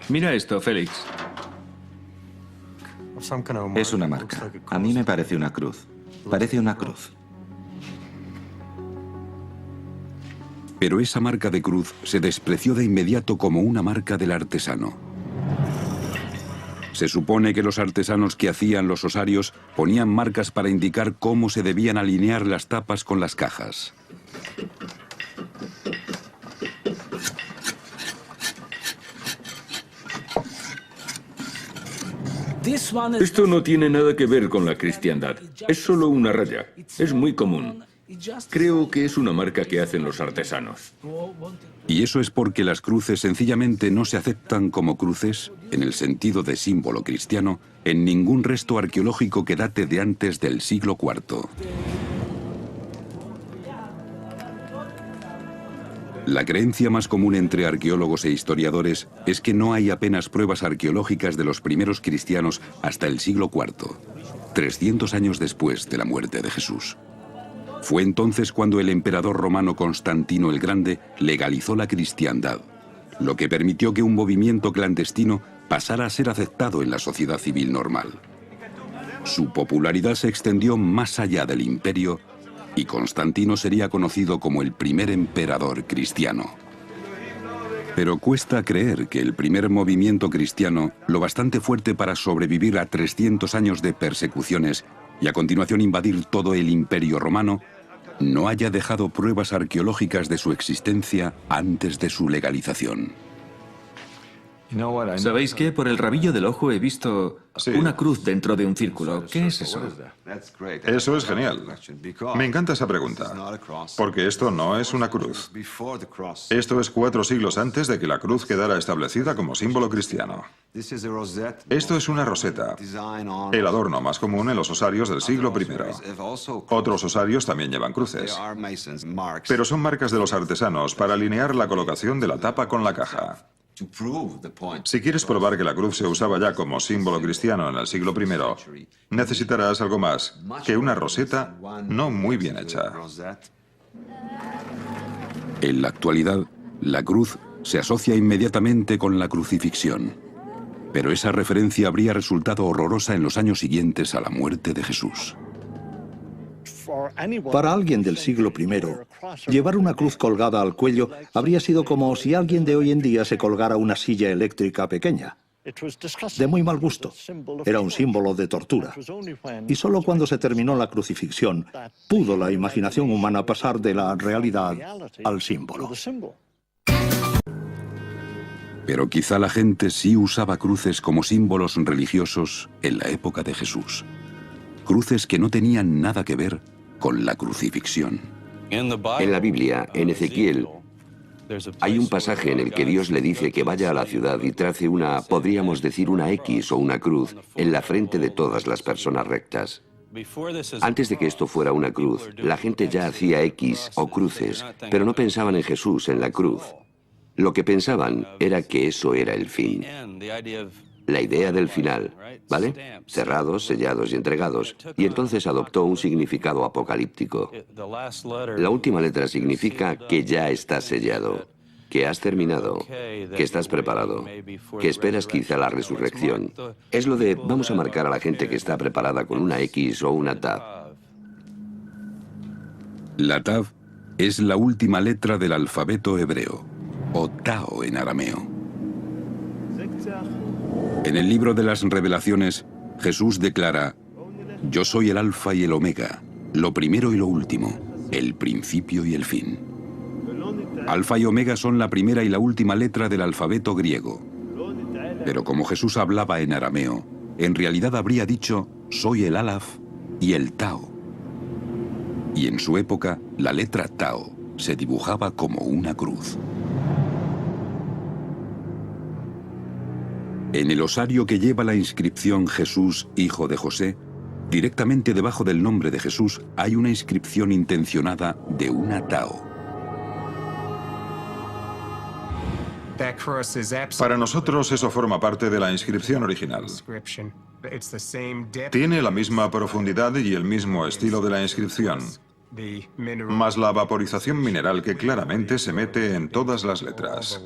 Mira esto, Félix. Es una marca. A mí me parece una cruz. Parece una cruz. Pero esa marca de cruz se despreció de inmediato como una marca del artesano. Se supone que los artesanos que hacían los osarios ponían marcas para indicar cómo se debían alinear las tapas con las cajas. Esto no tiene nada que ver con la cristiandad. Es solo una raya. Es muy común. Creo que es una marca que hacen los artesanos. Y eso es porque las cruces sencillamente no se aceptan como cruces, en el sentido de símbolo cristiano, en ningún resto arqueológico que date de antes del siglo IV. La creencia más común entre arqueólogos e historiadores es que no hay apenas pruebas arqueológicas de los primeros cristianos hasta el siglo IV, 300 años después de la muerte de Jesús. Fue entonces cuando el emperador romano Constantino el Grande legalizó la cristiandad, lo que permitió que un movimiento clandestino pasara a ser aceptado en la sociedad civil normal. Su popularidad se extendió más allá del imperio y Constantino sería conocido como el primer emperador cristiano. Pero cuesta creer que el primer movimiento cristiano, lo bastante fuerte para sobrevivir a 300 años de persecuciones y a continuación invadir todo el imperio romano, no haya dejado pruebas arqueológicas de su existencia antes de su legalización. ¿Sabéis qué? Por el rabillo del ojo he visto una cruz dentro de un círculo. ¿Qué es eso? Eso es genial. Me encanta esa pregunta, porque esto no es una cruz. Esto es 4 siglos antes de que la cruz quedara establecida como símbolo cristiano. Esto es una roseta, el adorno más común en los osarios del siglo I. Otros osarios también llevan cruces, pero son marcas de los artesanos para alinear la colocación de la tapa con la caja. Si quieres probar que la cruz se usaba ya como símbolo cristiano en el siglo I, necesitarás algo más que una roseta no muy bien hecha. En la actualidad, la cruz se asocia inmediatamente con la crucifixión. Pero esa referencia habría resultado horrorosa en los años siguientes a la muerte de Jesús. Para alguien del siglo I, llevar una cruz colgada al cuello habría sido como si alguien de hoy en día se colgara una silla eléctrica pequeña. De muy mal gusto. Era un símbolo de tortura. Y solo cuando se terminó la crucifixión pudo la imaginación humana pasar de la realidad al símbolo. Pero quizá la gente sí usaba cruces como símbolos religiosos en la época de Jesús. Cruces que no tenían nada que ver con la crucifixión. En la Biblia, en Ezequiel, hay un pasaje en el que Dios le dice que vaya a la ciudad y trace podríamos decir, una X o una cruz en la frente de todas las personas rectas. Antes de que esto fuera una cruz, la gente ya hacía X o cruces, pero no pensaban en Jesús, en la cruz. Lo que pensaban era que eso era el fin. La idea del final, ¿vale? Cerrados, sellados y entregados. Y entonces adoptó un significado apocalíptico. La última letra significa que ya estás sellado, que has terminado, que estás preparado, que esperas quizá la resurrección. Es lo de vamos a marcar a la gente que está preparada con una X o una Tav. La Tav es la última letra del alfabeto hebreo, o Tao en arameo. En el libro de las Revelaciones, Jesús declara: yo soy el Alfa y el Omega, lo primero y lo último, el principio y el fin. Alfa y Omega son la primera y la última letra del alfabeto griego. Pero como Jesús hablaba en arameo, en realidad habría dicho: soy el Alaf y el Tao. Y en su época, la letra Tao se dibujaba como una cruz. En el osario que lleva la inscripción Jesús, hijo de José, directamente debajo del nombre de Jesús hay una inscripción intencionada de una Tao. Para nosotros eso forma parte de la inscripción original. Tiene la misma profundidad y el mismo estilo de la inscripción, más la vaporización mineral que claramente se mete en todas las letras.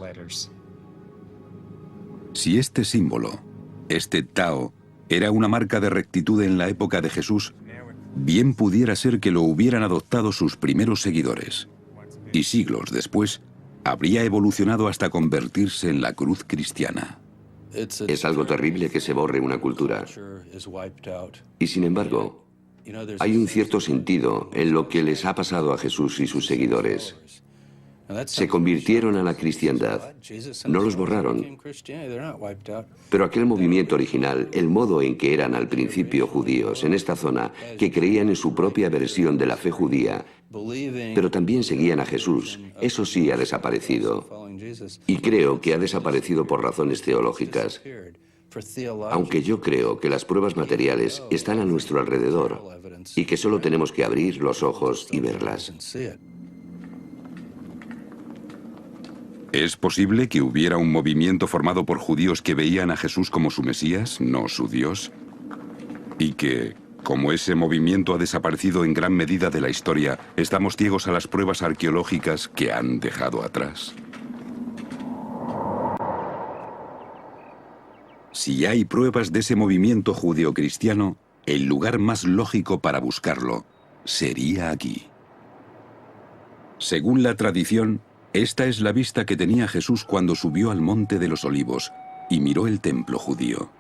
Si este símbolo, este Tao, era una marca de rectitud en la época de Jesús, bien pudiera ser que lo hubieran adoptado sus primeros seguidores. Y siglos después, habría evolucionado hasta convertirse en la cruz cristiana. Es algo terrible que se borre una cultura. Y sin embargo, hay un cierto sentido en lo que les ha pasado a Jesús y sus seguidores. Se convirtieron a la cristiandad. No los borraron. Pero aquel movimiento original, el modo en que eran al principio judíos en esta zona, que creían en su propia versión de la fe judía, pero también seguían a Jesús, eso sí ha desaparecido. Y creo que ha desaparecido por razones teológicas. Aunque yo creo que las pruebas materiales están a nuestro alrededor y que solo tenemos que abrir los ojos y verlas. ¿Es posible que hubiera un movimiento formado por judíos que veían a Jesús como su Mesías, no su Dios? Y que, como ese movimiento ha desaparecido en gran medida de la historia, estamos ciegos a las pruebas arqueológicas que han dejado atrás. Si hay pruebas de ese movimiento judeocristiano, el lugar más lógico para buscarlo sería aquí. Según la tradición, esta es la vista que tenía Jesús cuando subió al Monte de los Olivos y miró el templo judío.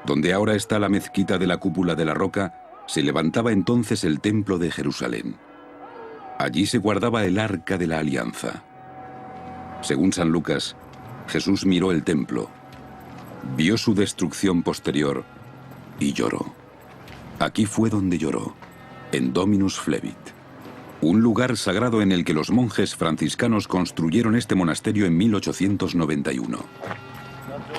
Donde ahora está la mezquita de la cúpula de la roca, se levantaba entonces el templo de Jerusalén. Allí se guardaba el Arca de la Alianza. Según San Lucas, Jesús miró el templo, vio su destrucción posterior y lloró. Aquí fue donde lloró, en Dominus Flevit, un lugar sagrado en el que los monjes franciscanos construyeron este monasterio en 1891.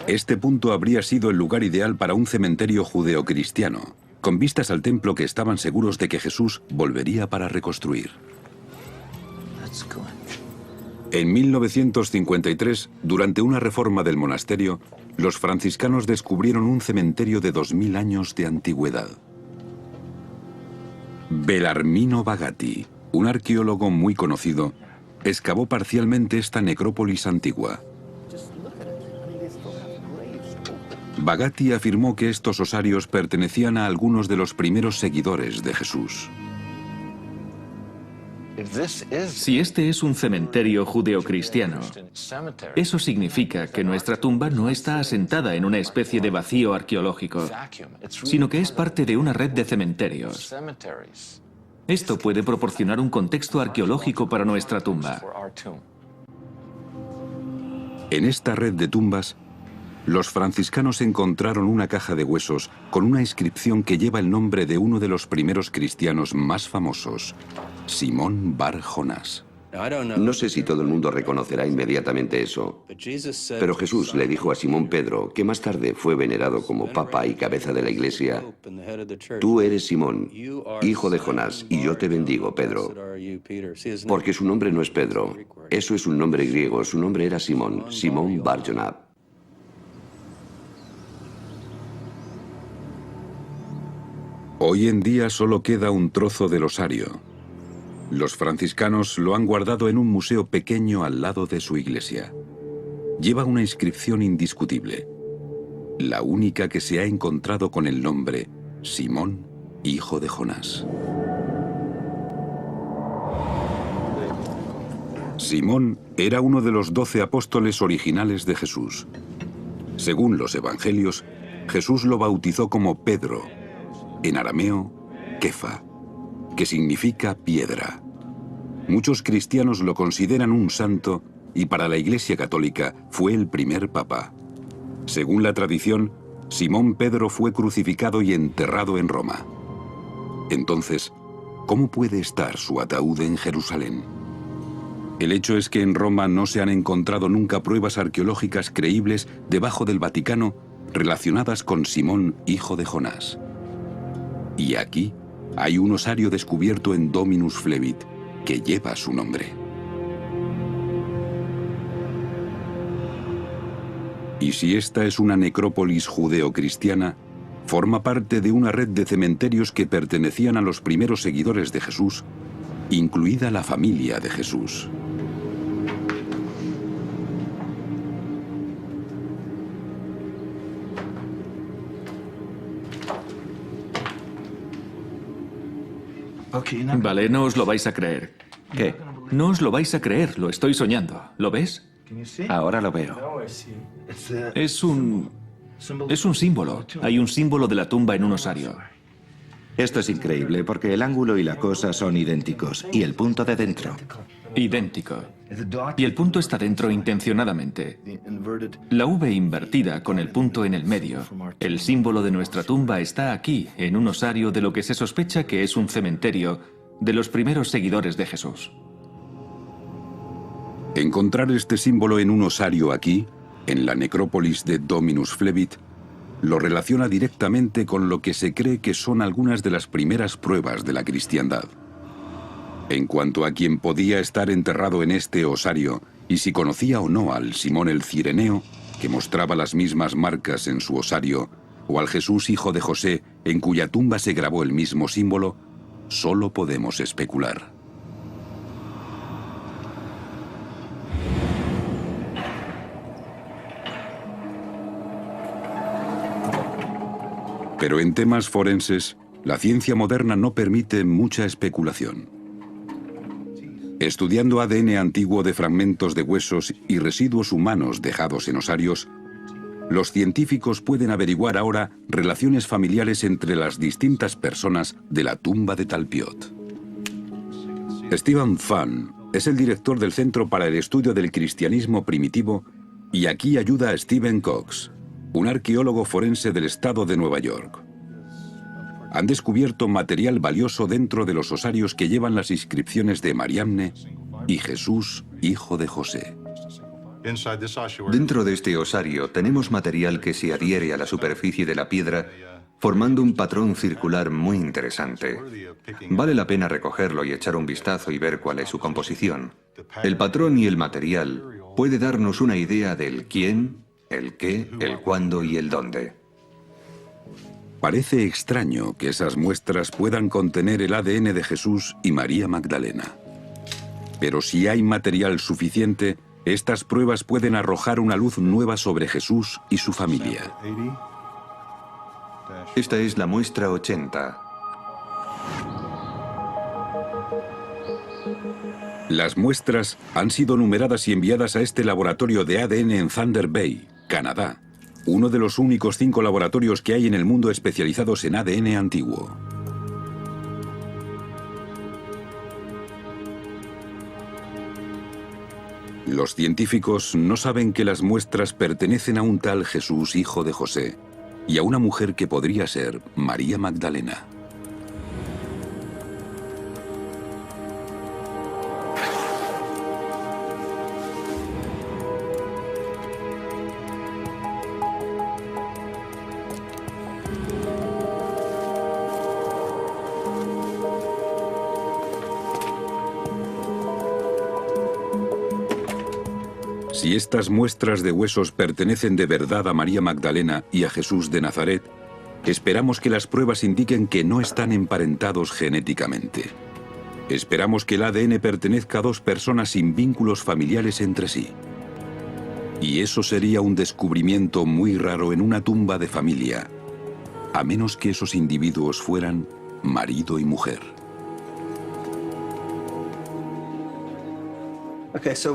Este punto habría sido el lugar ideal para un cementerio judeocristiano, con vistas al templo que estaban seguros de que Jesús volvería para reconstruir. En 1953, durante una reforma del monasterio, los franciscanos descubrieron un cementerio de 2000 años de antigüedad. Bellarmino Bagatti, un arqueólogo muy conocido, excavó parcialmente esta necrópolis antigua. Bagatti afirmó que estos osarios pertenecían a algunos de los primeros seguidores de Jesús. Si este es un cementerio judeocristiano, eso significa que nuestra tumba no está asentada en una especie de vacío arqueológico, sino que es parte de una red de cementerios. Esto puede proporcionar un contexto arqueológico para nuestra tumba. En esta red de tumbas, los franciscanos encontraron una caja de huesos con una inscripción que lleva el nombre de uno de los primeros cristianos más famosos, Simón Bar Jonás. No sé si todo el mundo reconocerá inmediatamente eso, pero Jesús le dijo a Simón Pedro, que más tarde fue venerado como papa y cabeza de la iglesia: tú eres Simón, hijo de Jonás, y yo te bendigo, Pedro. Porque su nombre no es Pedro, eso es un nombre griego, su nombre era Simón, Simón Bar Jonás. Hoy en día solo queda un trozo del osario. Los franciscanos lo han guardado en un museo pequeño al lado de su iglesia. Lleva una inscripción indiscutible, la única que se ha encontrado con el nombre Simón, hijo de Jonás. Simón era uno de los 12 apóstoles originales de Jesús. Según los evangelios, Jesús lo bautizó como Pedro, en arameo, Kefa, que significa piedra. Muchos cristianos lo consideran un santo y para la Iglesia Católica fue el primer papa. Según la tradición, Simón Pedro fue crucificado y enterrado en Roma. Entonces, ¿cómo puede estar su ataúd en Jerusalén? El hecho es que en Roma no se han encontrado nunca pruebas arqueológicas creíbles debajo del Vaticano relacionadas con Simón, hijo de Jonás. Y aquí hay un osario descubierto en Dominus Flevit que lleva su nombre. Y si esta es una necrópolis judeocristiana, forma parte de una red de cementerios que pertenecían a los primeros seguidores de Jesús, incluida la familia de Jesús. Vale, no os lo vais a creer. ¿Qué? No os lo vais a creer, lo estoy soñando. ¿Lo ves? Ahora lo veo. Es un símbolo. Hay un símbolo de la tumba en un osario. Esto es increíble porque el ángulo y la cosa son idénticos. Y el punto de dentro. Idéntico. Y el punto está dentro intencionadamente. La V invertida con el punto en el medio. El símbolo de nuestra tumba está aquí, en un osario de lo que se sospecha que es un cementerio de los primeros seguidores de Jesús. Encontrar este símbolo en un osario aquí, en la necrópolis de Dominus Flevit, lo relaciona directamente con lo que se cree que son algunas de las primeras pruebas de la cristiandad. En cuanto a quien podía estar enterrado en este osario y si conocía o no al Simón el Cireneo, que mostraba las mismas marcas en su osario, o al Jesús hijo de José, en cuya tumba se grabó el mismo símbolo, solo podemos especular. Pero en temas forenses, la ciencia moderna no permite mucha especulación. Estudiando ADN antiguo de fragmentos de huesos y residuos humanos dejados en osarios, los científicos pueden averiguar ahora relaciones familiares entre las distintas personas de la tumba de Talpiot. Stephen Pfann es el director del Centro para el Estudio del Cristianismo Primitivo Y aquí ayuda a Stephen Cox, un arqueólogo forense del estado de Nueva York. Han descubierto material valioso dentro de los osarios que llevan las inscripciones de Mariamne y Jesús, hijo de José. Dentro de este osario tenemos material que se adhiere a la superficie de la piedra, formando un patrón circular muy interesante. Vale la pena recogerlo y echar un vistazo y ver cuál es su composición. El patrón y el material puede darnos una idea del quién, el qué, el cuándo y el dónde. Parece extraño que esas muestras puedan contener el ADN de Jesús y María Magdalena. Pero si hay material suficiente, estas pruebas pueden arrojar una luz nueva sobre Jesús y su familia. Esta es la muestra 80. Las muestras han sido numeradas y enviadas a este laboratorio de ADN en Thunder Bay, Canadá, uno de los únicos 5 laboratorios que hay en el mundo especializados en ADN antiguo. Los científicos no saben que las muestras pertenecen a un tal Jesús, hijo de José, y a una mujer que podría ser María Magdalena. Si estas muestras de huesos pertenecen de verdad a María Magdalena y a Jesús de Nazaret, esperamos que las pruebas indiquen que no están emparentados genéticamente. Esperamos que el ADN pertenezca a 2 personas sin vínculos familiares entre sí. Y eso sería un descubrimiento muy raro en una tumba de familia, a menos que esos individuos fueran marido y mujer.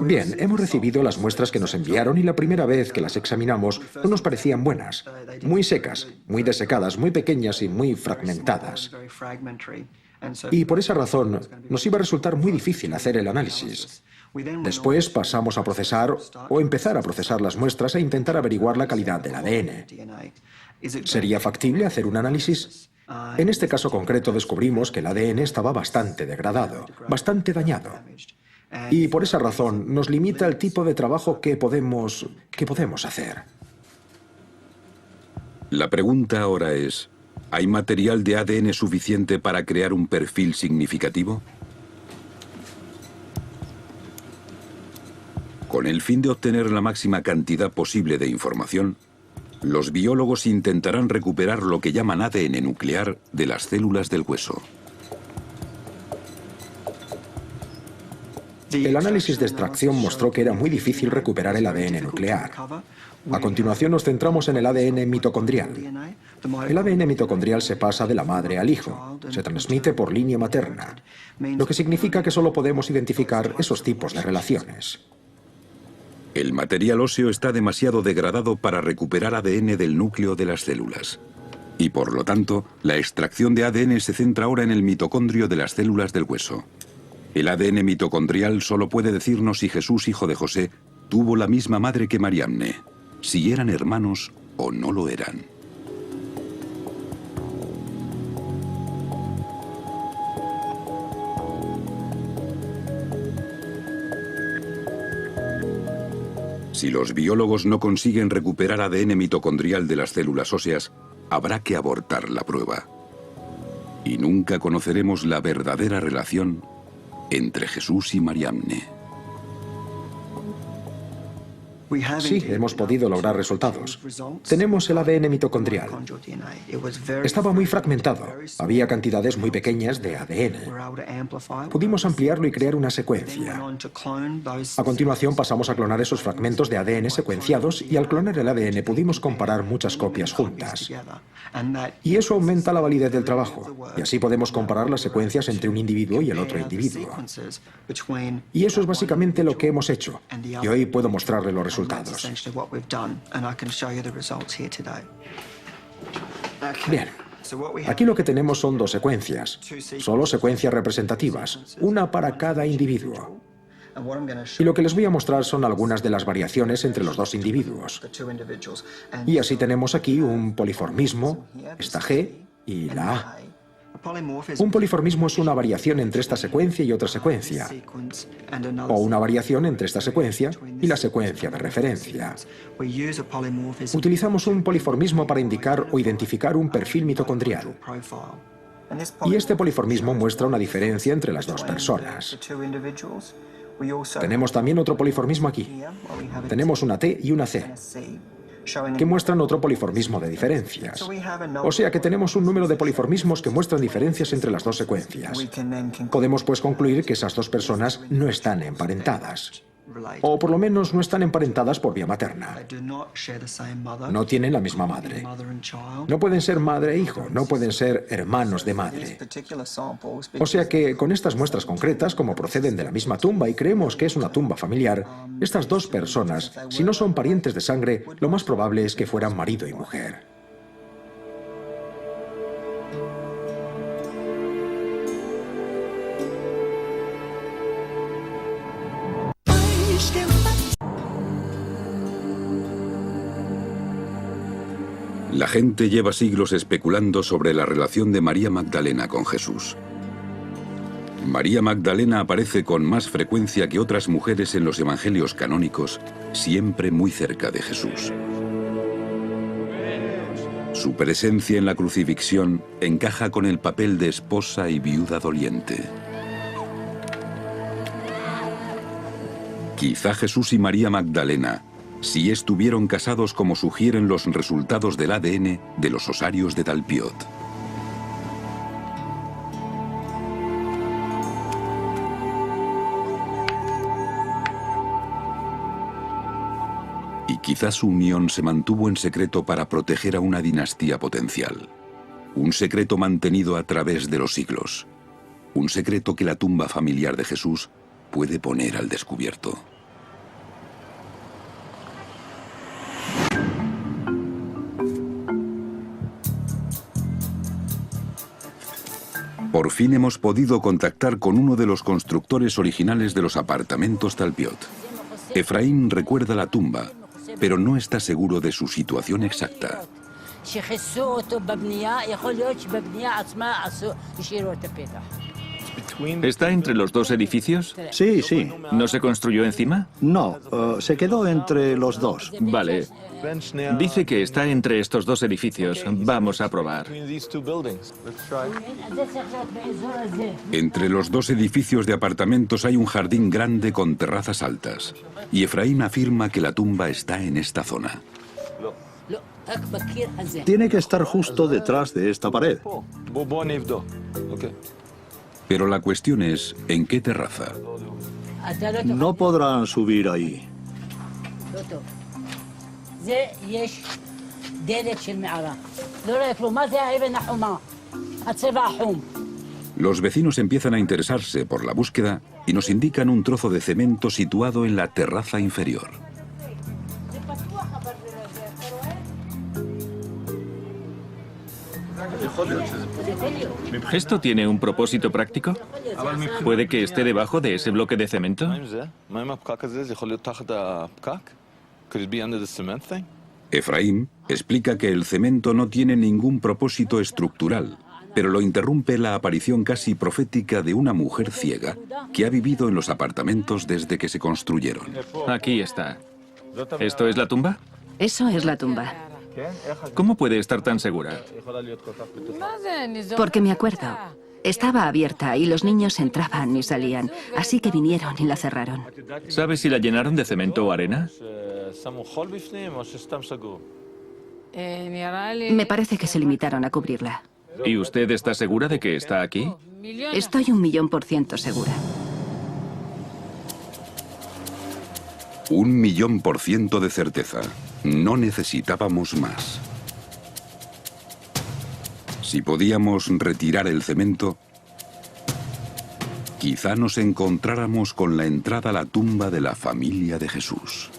Bien, hemos recibido las muestras que nos enviaron y la primera vez que las examinamos no nos parecían buenas. Muy secas, muy desecadas, muy pequeñas y muy fragmentadas. Y por esa razón nos iba a resultar muy difícil hacer el análisis. Después pasamos a procesar o empezar a procesar las muestras e intentar averiguar la calidad del ADN. ¿Sería factible hacer un análisis? En este caso concreto descubrimos que el ADN estaba bastante degradado, bastante dañado. Y por esa razón nos limita el tipo de trabajo que podemos hacer. La pregunta ahora es, ¿hay material de ADN suficiente para crear un perfil significativo? Con el fin de obtener la máxima cantidad posible de información, los biólogos intentarán recuperar lo que llaman ADN nuclear de las células del hueso. El análisis de extracción mostró que era muy difícil recuperar el ADN nuclear. A continuación nos centramos en el ADN mitocondrial. El ADN mitocondrial se pasa de la madre al hijo, se transmite por línea materna, lo que significa que solo podemos identificar esos tipos de relaciones. El material óseo está demasiado degradado para recuperar ADN del núcleo de las células. Y por lo tanto, la extracción de ADN se centra ahora en el mitocondrio de las células del hueso. El ADN mitocondrial solo puede decirnos si Jesús, hijo de José, tuvo la misma madre que Mariamne, si eran hermanos o no lo eran. Si los biólogos no consiguen recuperar ADN mitocondrial de las células óseas, habrá que abortar la prueba. Y nunca conoceremos la verdadera relación entre Jesús y Mariamne. Sí, hemos podido lograr resultados. Tenemos el ADN mitocondrial. Estaba muy fragmentado. Había cantidades muy pequeñas de ADN. Pudimos ampliarlo y crear una secuencia. A continuación pasamos a clonar esos fragmentos de ADN secuenciados y al clonar el ADN pudimos comparar muchas copias juntas. Y eso aumenta la validez del trabajo. Y así podemos comparar las secuencias entre un individuo y el otro individuo. Y eso es básicamente lo que hemos hecho. Y hoy puedo mostrarle los resultados. Bien. Aquí lo que tenemos son 2 secuencias, solo secuencias representativas, una para cada individuo. Y lo que les voy a mostrar son algunas de las variaciones entre los dos individuos. Y así tenemos aquí un poliformismo, esta G y la A. Un poliformismo es una variación entre esta secuencia y otra secuencia, o una variación entre esta secuencia y la secuencia de referencia. Utilizamos un poliformismo para indicar o identificar un perfil mitocondrial. Y este poliformismo muestra una diferencia entre las dos personas. Tenemos también otro poliformismo aquí. Tenemos una T y una C, que muestran otro poliformismo de diferencias. O sea que tenemos un número de poliformismos que muestran diferencias entre las dos secuencias. Podemos pues concluir que esas dos personas no están emparentadas. O por lo menos no están emparentadas por vía materna. No tienen la misma madre. No pueden ser madre e hijo, no pueden ser hermanos de madre. O sea que con estas muestras concretas, como proceden de la misma tumba y creemos que es una tumba familiar, estas dos personas, si no son parientes de sangre, lo más probable es que fueran marido y mujer. La gente lleva siglos especulando sobre la relación de María Magdalena con Jesús. María Magdalena aparece con más frecuencia que otras mujeres en los evangelios canónicos, siempre muy cerca de Jesús. Su presencia en la crucifixión encaja con el papel de esposa y viuda doliente. Quizá Jesús y María Magdalena sí estuvieron casados como sugieren los resultados del ADN de los osarios de Talpiot. Y quizás su unión se mantuvo en secreto para proteger a una dinastía potencial. Un secreto mantenido a través de los siglos. Un secreto que la tumba familiar de Jesús puede poner al descubierto. Por fin hemos podido contactar con uno de los constructores originales de los apartamentos Talpiot. Efraín recuerda la tumba, pero no está seguro de su situación exacta. ¿Está entre los dos edificios? Sí, sí. ¿No se construyó encima? No, se quedó entre los dos. Vale. Dice que está entre estos dos edificios. Vamos a probar. Entre los dos edificios de apartamentos hay un jardín grande con terrazas altas. Y Efraín afirma que la tumba está en esta zona. Tiene que estar justo detrás de esta pared. Pero la cuestión es, ¿en qué terraza? No podrán subir ahí. Los vecinos empiezan a interesarse por la búsqueda y nos indican un trozo de cemento situado en la terraza inferior. ¿Esto tiene un propósito práctico? ¿Puede que esté debajo de ese bloque de cemento? Efraín explica que el cemento no tiene ningún propósito estructural, pero lo interrumpe la aparición casi profética de una mujer ciega que ha vivido en los apartamentos desde que se construyeron. Aquí está. ¿Esto es la tumba? Eso es la tumba. ¿Cómo puede estar tan segura? Porque me acuerdo. Estaba abierta y los niños entraban y salían, así que vinieron y la cerraron. ¿Sabe si la llenaron de cemento o arena? Me parece que se limitaron a cubrirla. ¿Y usted está segura de que está aquí? Estoy 1.000.000% segura. 1.000.000% de certeza. No necesitábamos más. Si podíamos retirar el cemento, quizá nos encontráramos con la entrada a la tumba de la familia de Jesús.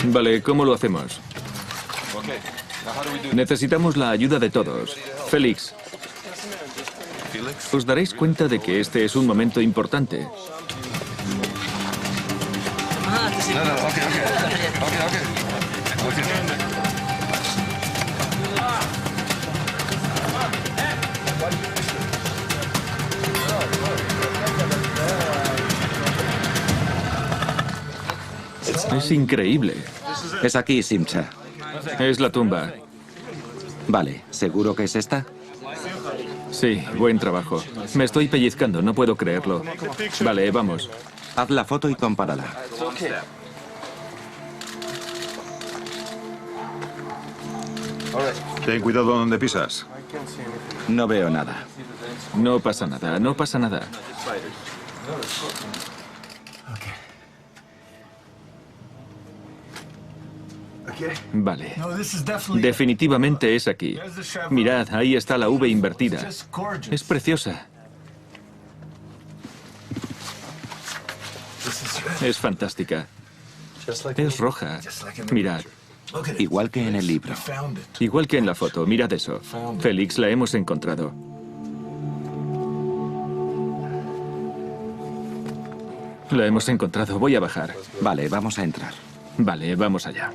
Vale, ¿cómo lo hacemos? Necesitamos la ayuda de todos. Félix, os daréis cuenta de que este es un momento importante. Es increíble. Es aquí, Simcha. Es la tumba. Vale, ¿seguro que es esta? Sí, buen trabajo. Me estoy pellizcando, no puedo creerlo. Vale, vamos. Haz la foto y compárala. Ten cuidado donde pisas. No veo nada. No pasa nada, no pasa nada. Vale. Definitivamente es aquí. Mirad, ahí está la V invertida. Es preciosa. Es fantástica. Es roja. Mirad. Igual que en el libro. Igual que en la foto. Mirad eso. Félix, la hemos encontrado. La hemos encontrado. Voy a bajar. Vale, vamos a entrar. Vale, vamos allá.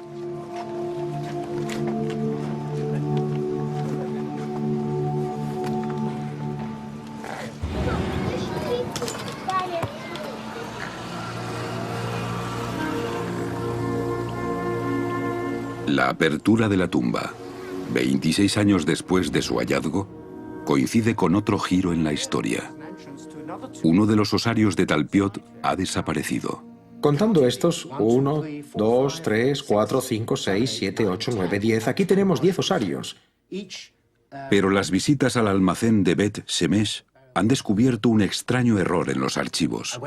La apertura de la tumba, 26 años después de su hallazgo, coincide con otro giro en la historia. Uno de los osarios de Talpiot ha desaparecido. Contando estos, 1, 2, 3, 4, 5, 6, 7, 8, 9, 10. Aquí tenemos 10 osarios. Pero las visitas al almacén de Bet Shemesh han descubierto un extraño error en los archivos.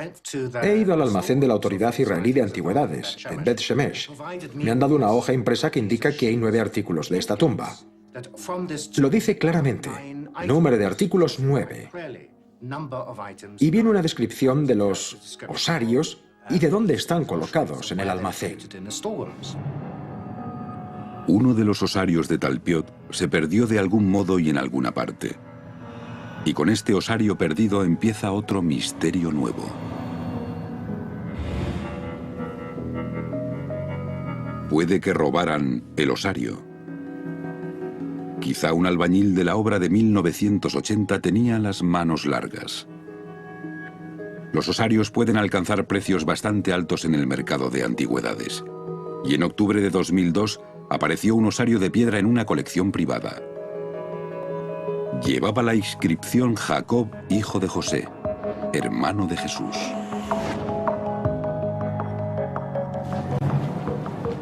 He ido al almacén de la Autoridad Israelí de Antigüedades, en Bet Shemesh. Me han dado una hoja impresa que indica que hay 9 artículos de esta tumba. Lo dice claramente. Número de artículos 9. Y viene una descripción de los osarios y de dónde están colocados en el almacén. Uno de los osarios de Talpiot se perdió de algún modo y en alguna parte. Y con este osario perdido empieza otro misterio nuevo. Puede que robaran el osario. Quizá un albañil de la obra de 1980 tenía las manos largas. Los osarios pueden alcanzar precios bastante altos en el mercado de antigüedades. Y en octubre de 2002 apareció un osario de piedra en una colección privada. Llevaba la inscripción Jacob, hijo de José, hermano de Jesús.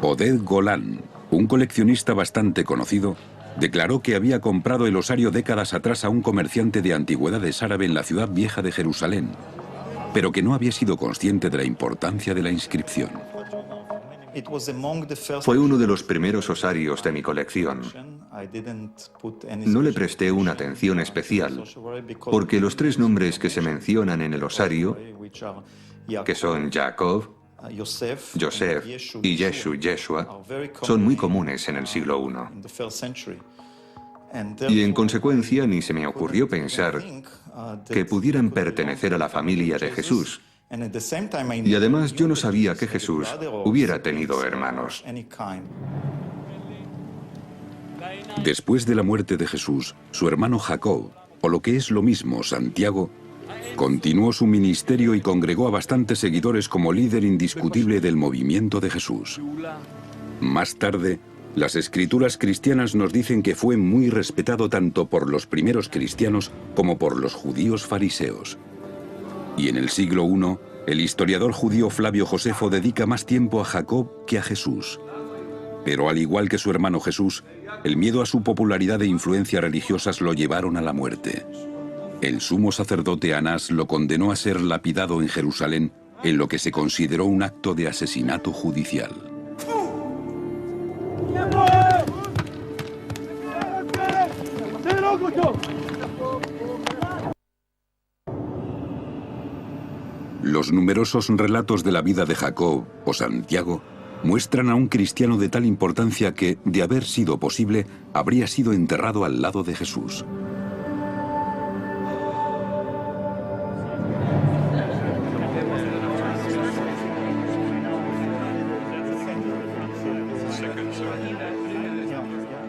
Oded Golan, un coleccionista bastante conocido, declaró que había comprado el osario décadas atrás a un comerciante de antigüedades árabe en la ciudad vieja de Jerusalén, pero que no había sido consciente de la importancia de la inscripción. Fue uno de los primeros osarios de mi colección. No le presté una atención especial, porque los 3 nombres que se mencionan en el osario, que son Jacob, Joseph y Yeshua, son muy comunes en el siglo I. Y en consecuencia ni se me ocurrió pensar que pudieran pertenecer a la familia de Jesús. Y además yo no sabía que Jesús hubiera tenido hermanos. Después de la muerte de Jesús, su hermano Jacob, o lo que es lo mismo, Santiago, continuó su ministerio y congregó a bastantes seguidores como líder indiscutible del movimiento de Jesús. Más tarde, las escrituras cristianas nos dicen que fue muy respetado tanto por los primeros cristianos como por los judíos fariseos. Y en el siglo I, el historiador judío Flavio Josefo dedica más tiempo a Jacob que a Jesús. Pero al igual que su hermano Jesús, el miedo a su popularidad e influencias religiosas lo llevaron a la muerte. El sumo sacerdote Anás lo condenó a ser lapidado en Jerusalén en lo que se consideró un acto de asesinato judicial. Los numerosos relatos de la vida de Jacob o Santiago muestran a un cristiano de tal importancia que, de haber sido posible, habría sido enterrado al lado de Jesús.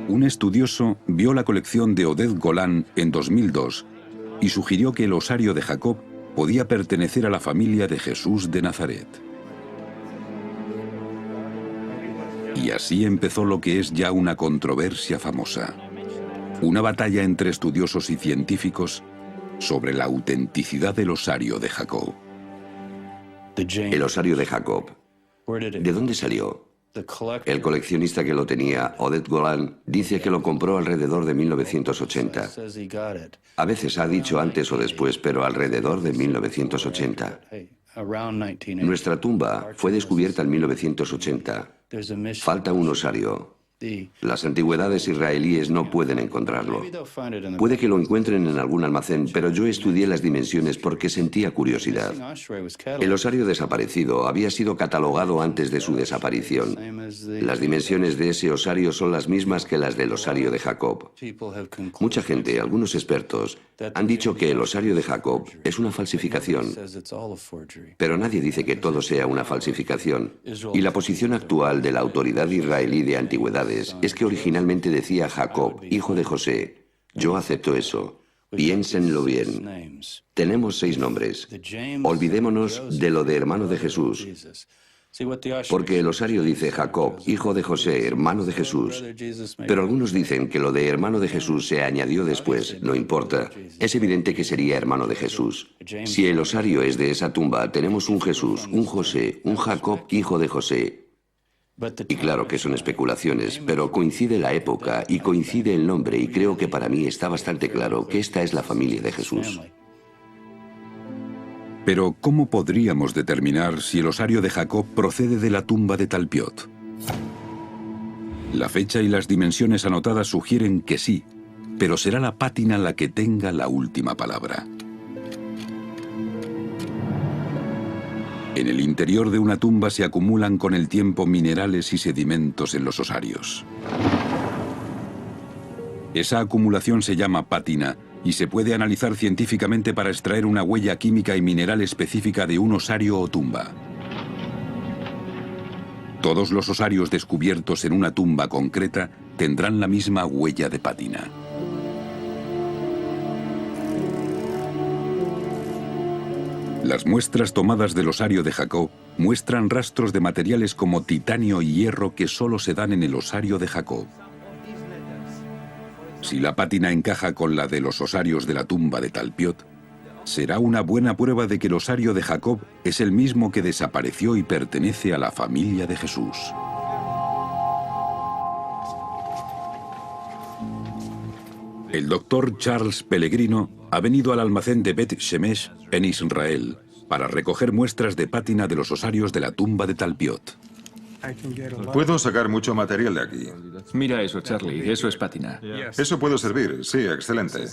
Un estudioso vio la colección de Oded Golan en 2002 y sugirió que el osario de Jacob podía pertenecer a la familia de Jesús de Nazaret. Y así empezó lo que es ya una controversia famosa, una batalla entre estudiosos y científicos sobre la autenticidad del osario de Jacob. El osario de Jacob, ¿de dónde salió? El coleccionista que lo tenía, Oded Golan, dice que lo compró alrededor de 1980. A veces ha dicho antes o después, pero alrededor de 1980. Nuestra tumba fue descubierta en 1980. Falta un osario. Las antigüedades israelíes no pueden encontrarlo. Puede que lo encuentren en algún almacén, pero yo estudié las dimensiones porque sentía curiosidad. El osario desaparecido había sido catalogado antes de su desaparición. Las dimensiones de ese osario son las mismas que las del osario de Jacob. Mucha gente, algunos expertos, han dicho que el osario de Jacob es una falsificación. Pero nadie dice que todo sea una falsificación. Y la posición actual de la autoridad israelí de antigüedades es que originalmente decía Jacob, hijo de José. Yo acepto eso. Piénsenlo bien. Tenemos 6 nombres. Olvidémonos de lo de hermano de Jesús. Porque el osario dice Jacob, hijo de José, hermano de Jesús. Pero algunos dicen que lo de hermano de Jesús se añadió después. No importa. Es evidente que sería hermano de Jesús. Si el osario es de esa tumba, tenemos un Jesús, un José, un Jacob, hijo de José. Y claro que son especulaciones, pero coincide la época y coincide el nombre, y creo que para mí está bastante claro que esta es la familia de Jesús. Pero, ¿cómo podríamos determinar si el osario de Jacob procede de la tumba de Talpiot? La fecha y las dimensiones anotadas sugieren que sí, pero será la pátina la que tenga la última palabra. En el interior de una tumba se acumulan con el tiempo minerales y sedimentos en los osarios. Esa acumulación se llama pátina y se puede analizar científicamente para extraer una huella química y mineral específica de un osario o tumba. Todos los osarios descubiertos en una tumba concreta tendrán la misma huella de pátina. Las muestras tomadas del osario de Jacob muestran rastros de materiales como titanio y hierro que solo se dan en el osario de Jacob. Si la pátina encaja con la de los osarios de la tumba de Talpiot, será una buena prueba de que el osario de Jacob es el mismo que desapareció y pertenece a la familia de Jesús. El doctor Charles Pellegrino ha venido al almacén de Bet Shemesh en Israel para recoger muestras de pátina de los osarios de la tumba de Talpiot. Puedo sacar mucho material de aquí. Mira eso, Charlie, eso es pátina. Eso puede servir, sí, excelente.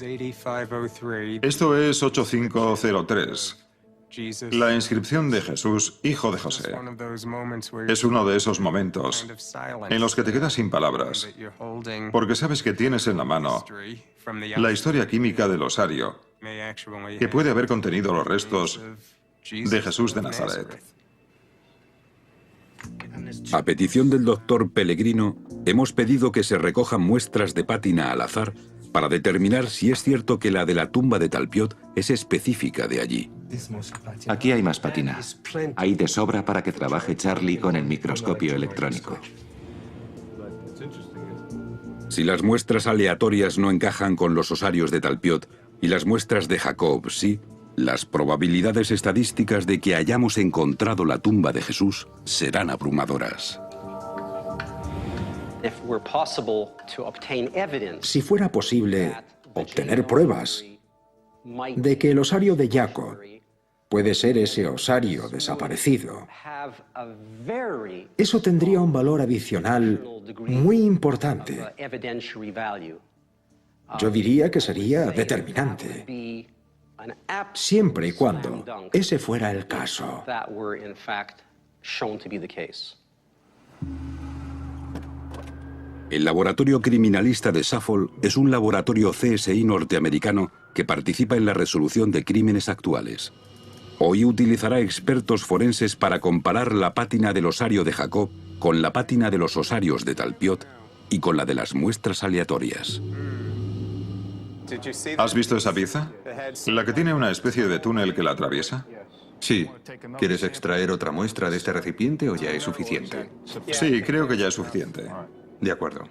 Esto es 8503. La inscripción de Jesús, hijo de José. Es uno de esos momentos en los que te quedas sin palabras, porque sabes que tienes en la mano la historia química del osario, que puede haber contenido los restos de Jesús de Nazaret. A petición del doctor Pellegrino, hemos pedido que se recojan muestras de pátina al azar para determinar si es cierto que la de la tumba de Talpiot es específica de allí. Aquí hay más pátina. Hay de sobra para que trabaje Charlie con el microscopio electrónico. Si las muestras aleatorias no encajan con los osarios de Talpiot y las muestras de Jacob sí, las probabilidades estadísticas de que hayamos encontrado la tumba de Jesús serán abrumadoras. Si fuera posible obtener pruebas de que el osario de Jacob puede ser ese osario desaparecido, eso tendría un valor adicional muy importante. Yo diría que sería determinante, siempre y cuando ese fuera el caso. El laboratorio criminalista de Suffolk es un laboratorio CSI norteamericano que participa en la resolución de crímenes actuales. Hoy utilizará expertos forenses para comparar la pátina del osario de Jacob con la pátina de los osarios de Talpiot y con la de las muestras aleatorias. ¿Has visto esa pieza? ¿La que tiene una especie de túnel que la atraviesa? Sí. ¿Quieres extraer otra muestra de este recipiente o ya es suficiente? Sí, creo que ya es suficiente. De acuerdo.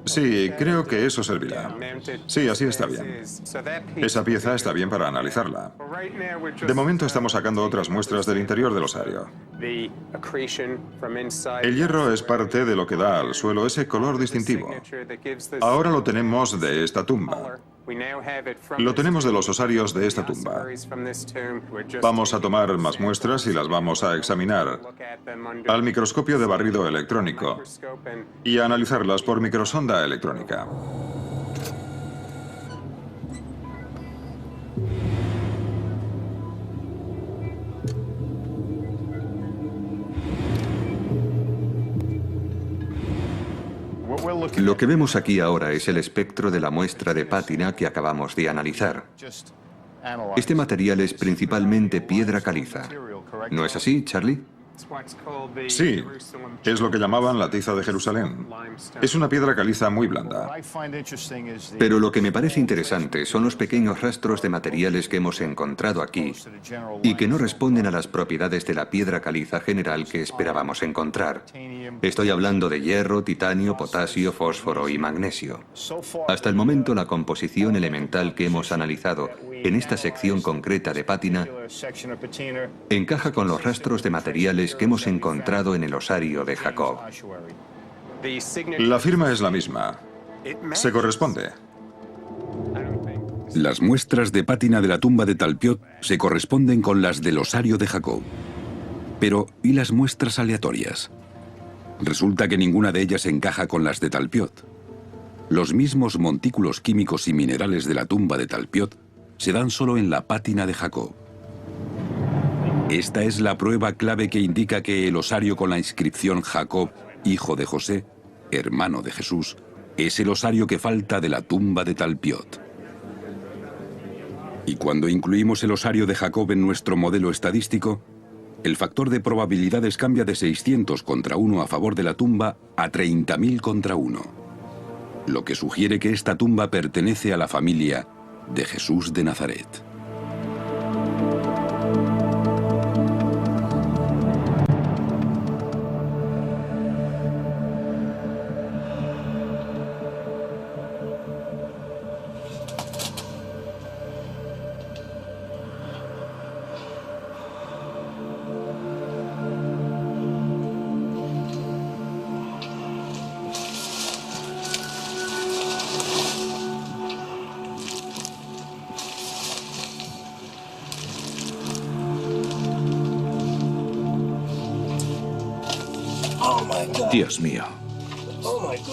Sí, creo que eso servirá. Sí, así está bien. Esa pieza está bien para analizarla. De momento estamos sacando otras muestras del interior del osario. El hierro es parte de lo que da al suelo ese color distintivo. Ahora lo tenemos de esta tumba. Lo tenemos de los osarios de esta tumba. Vamos a tomar más muestras y las vamos a examinar al microscopio de barrido electrónico y a analizarlas por microsonda electrónica. Lo que vemos aquí ahora es el espectro de la muestra de pátina que acabamos de analizar. Este material es principalmente piedra caliza. ¿No es así, Charlie? Sí, es lo que llamaban la tiza de Jerusalén. Es una piedra caliza muy blanda. Pero lo que me parece interesante son los pequeños rastros de materiales que hemos encontrado aquí y que no responden a las propiedades de la piedra caliza general que esperábamos encontrar. Estoy hablando de hierro, titanio, potasio, fósforo y magnesio. Hasta el momento, la composición elemental que hemos analizado en esta sección concreta de pátina encaja con los rastros de materiales que hemos encontrado en el osario de Jacob. La firma es la misma. Se corresponde. Las muestras de pátina de la tumba de Talpiot se corresponden con las del osario de Jacob. Pero, ¿y las muestras aleatorias? Resulta que ninguna de ellas encaja con las de Talpiot. Los mismos montículos químicos y minerales de la tumba de Talpiot se dan solo en la pátina de Jacob. Esta es la prueba clave que indica que el osario con la inscripción Jacob, hijo de José, hermano de Jesús, es el osario que falta de la tumba de Talpiot. Y cuando incluimos el osario de Jacob en nuestro modelo estadístico, el factor de probabilidades cambia de 600 contra 1 a favor de la tumba a 30.000 contra 1, lo que sugiere que esta tumba pertenece a la familia de Jesús de Nazaret. Dios mío.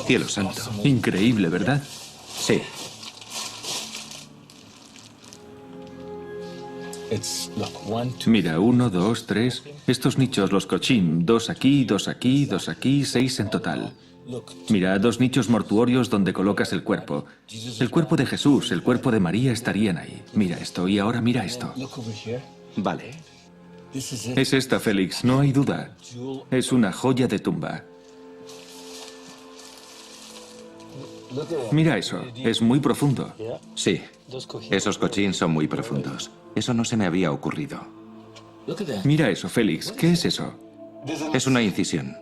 Cielo santo. Increíble, ¿verdad? Sí. Mira, 1, 2, 3. Estos nichos, los cochín. 2 aquí, 2 aquí, 2 aquí, 6 en total. Mira, 2 nichos mortuorios donde colocas el cuerpo. El cuerpo de Jesús, el cuerpo de María estarían ahí. Mira esto, y ahora mira esto. Vale. Es esta, Félix, no hay duda. Es una joya de tumba. Mira eso, es muy profundo. Sí, esos cochín son muy profundos. Eso no se me había ocurrido. Mira eso, Félix, ¿qué es eso? Es una incisión.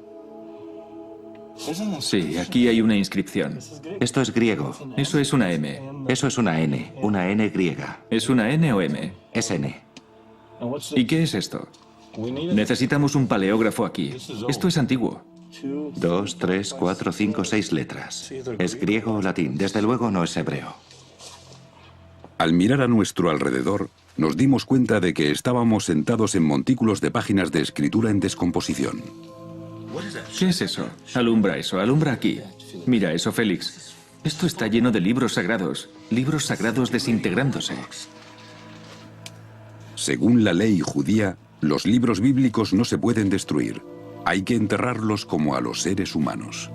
Sí, aquí hay una inscripción. Esto es griego. Eso es una M. Eso es una N griega. ¿Es una N o M? Es N. ¿Y qué es esto? Necesitamos un paleógrafo aquí. Esto es antiguo. 2, 3, 4, 5, 6 letras. ¿Es griego o latín? Desde luego no es hebreo. Al mirar a nuestro alrededor, nos dimos cuenta de que estábamos sentados en montículos de páginas de escritura en descomposición. ¿Qué es eso? Alumbra eso, alumbra aquí. Mira eso, Félix. Esto está lleno de libros sagrados desintegrándose. Según la ley judía, los libros bíblicos no se pueden destruir. Hay que enterrarlos como a los seres humanos.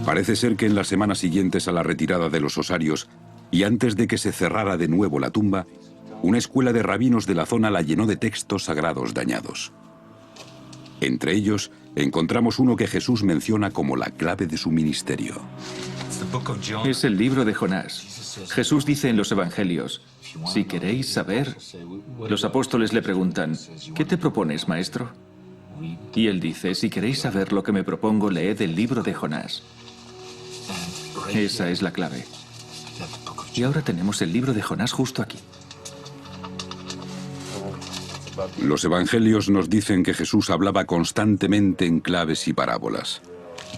Parece ser que en las semanas siguientes a la retirada de los osarios y antes de que se cerrara de nuevo la tumba, una escuela de rabinos de la zona la llenó de textos sagrados dañados. Entre ellos, encontramos uno que Jesús menciona como la clave de su ministerio. Es el libro de Jonás. Jesús dice en los Evangelios, si queréis saber, los apóstoles le preguntan, ¿qué te propones, maestro? Y él dice, si queréis saber lo que me propongo, leed el libro de Jonás. Esa es la clave. Y ahora tenemos el libro de Jonás justo aquí. Los evangelios nos dicen que Jesús hablaba constantemente en claves y parábolas.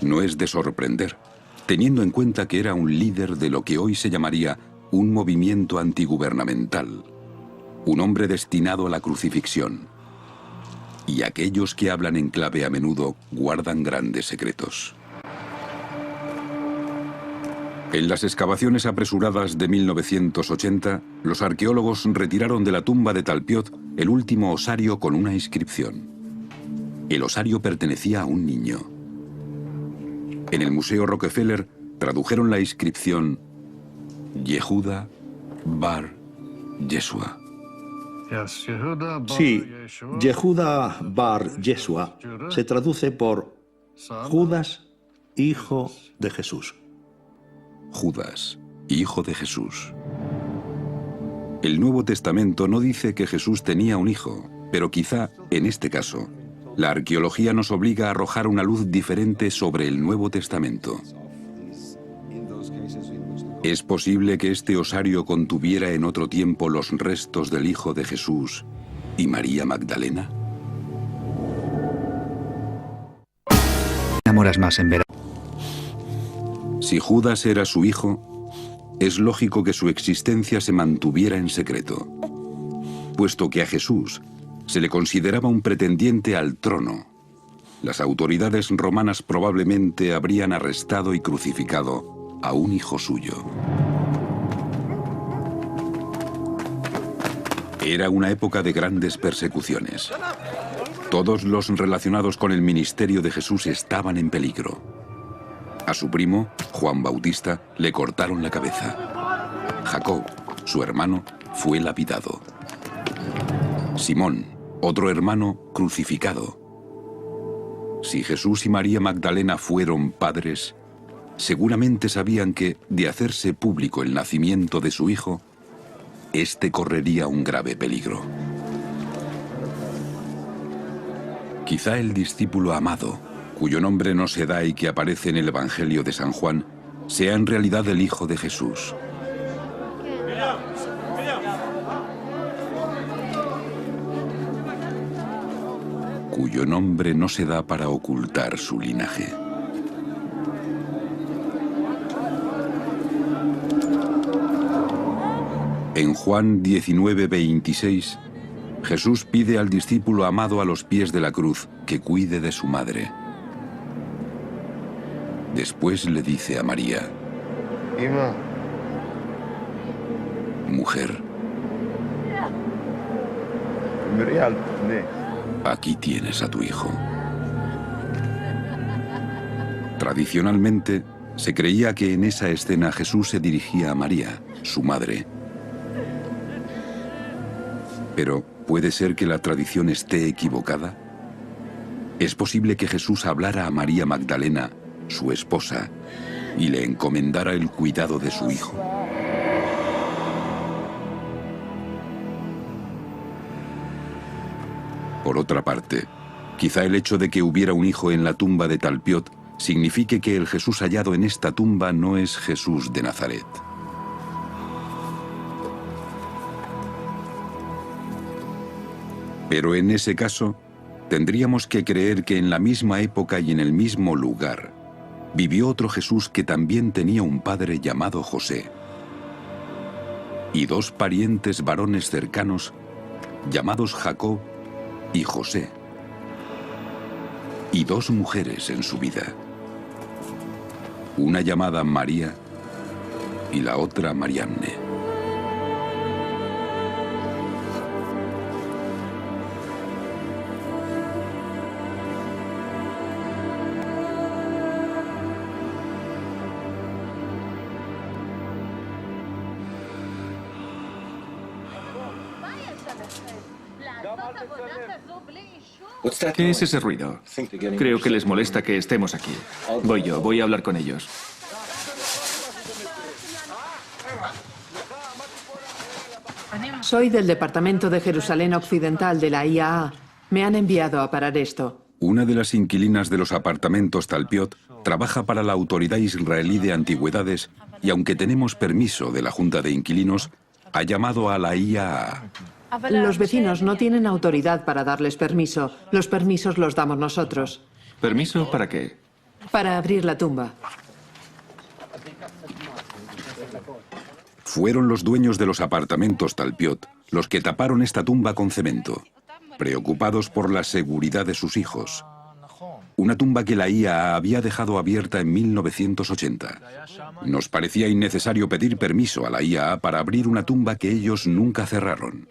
No es de sorprender, teniendo en cuenta que era un líder de lo que hoy se llamaría un movimiento antigubernamental, un hombre destinado a la crucifixión. Y aquellos que hablan en clave a menudo guardan grandes secretos. En las excavaciones apresuradas de 1980, los arqueólogos retiraron de la tumba de Talpiot el último osario con una inscripción. El osario pertenecía a un niño. En el Museo Rockefeller tradujeron la inscripción Yehuda Bar Yeshua. Sí, Yehuda Bar Yeshua se traduce por Judas, hijo de Jesús. Judas, hijo de Jesús. El Nuevo Testamento no dice que Jesús tenía un hijo, pero quizá, en este caso, la arqueología nos obliga a arrojar una luz diferente sobre el Nuevo Testamento. ¿Es posible que este osario contuviera en otro tiempo los restos del hijo de Jesús y María Magdalena? Enamoras más en verano. Si Judas era su hijo, es lógico que su existencia se mantuviera en secreto, puesto que a Jesús se le consideraba un pretendiente al trono. Las autoridades romanas probablemente habrían arrestado y crucificado a un hijo suyo. Era una época de grandes persecuciones. Todos los relacionados con el ministerio de Jesús estaban en peligro. A su primo, Juan Bautista, le cortaron la cabeza. Jacob, su hermano, fue lapidado. Simón, otro hermano, crucificado. Si Jesús y María Magdalena fueron padres, seguramente sabían que, de hacerse público el nacimiento de su hijo, éste correría un grave peligro. Quizá el discípulo amado, cuyo nombre no se da y que aparece en el Evangelio de San Juan, sea en realidad el Hijo de Jesús. Cuyo nombre no se da para ocultar su linaje. En Juan 19:26, Jesús pide al discípulo amado a los pies de la cruz que cuide de su madre. Después le dice a María, mujer, aquí tienes a tu hijo. Tradicionalmente, se creía que en esa escena Jesús se dirigía a María, su madre. Pero, ¿puede ser que la tradición esté equivocada? ¿Es posible que Jesús hablara a María Magdalena, su esposa, y le encomendara el cuidado de su hijo? Por otra parte, quizá el hecho de que hubiera un hijo en la tumba de Talpiot signifique que el Jesús hallado en esta tumba no es Jesús de Nazaret. Pero en ese caso, tendríamos que creer que en la misma época y en el mismo lugar vivió otro Jesús que también tenía un padre llamado José y dos parientes varones cercanos llamados Jacob y José, y dos mujeres en su vida, una llamada María y la otra Mariamne. ¿Qué es ese ruido? Creo que les molesta que estemos aquí. Voy a hablar con ellos. Soy del Departamento de Jerusalén Occidental de la IAA. Me han enviado a parar esto. Una de las inquilinas de los apartamentos Talpiot trabaja para la Autoridad Israelí de Antigüedades y, aunque tenemos permiso de la Junta de Inquilinos, ha llamado a la IAA. Los vecinos no tienen autoridad para darles permiso. Los permisos los damos nosotros. ¿Permiso para qué? Para abrir la tumba. Fueron los dueños de los apartamentos Talpiot los que taparon esta tumba con cemento, preocupados por la seguridad de sus hijos. Una tumba que la IAA había dejado abierta en 1980. Nos parecía innecesario pedir permiso a la IAA para abrir una tumba que ellos nunca cerraron.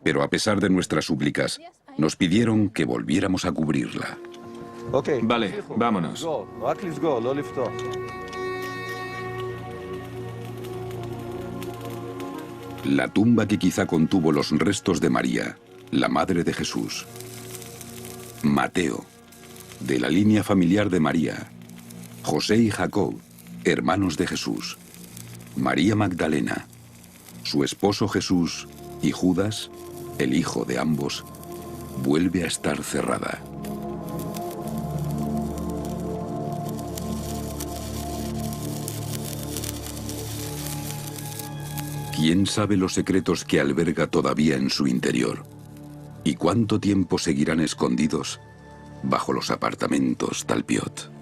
Pero a pesar de nuestras súplicas, nos pidieron que volviéramos a cubrirla. Vale, vámonos. La tumba que quizá contuvo los restos de María, la madre de Jesús. Mateo, de la línea familiar de María. José y Jacob, hermanos de Jesús. María Magdalena, su esposo Jesús y Judas, el hijo de ambos, vuelve a estar cerrada. ¿Quién sabe los secretos que alberga todavía en su interior? ¿Y cuánto tiempo seguirán escondidos bajo los apartamentos Talpiot?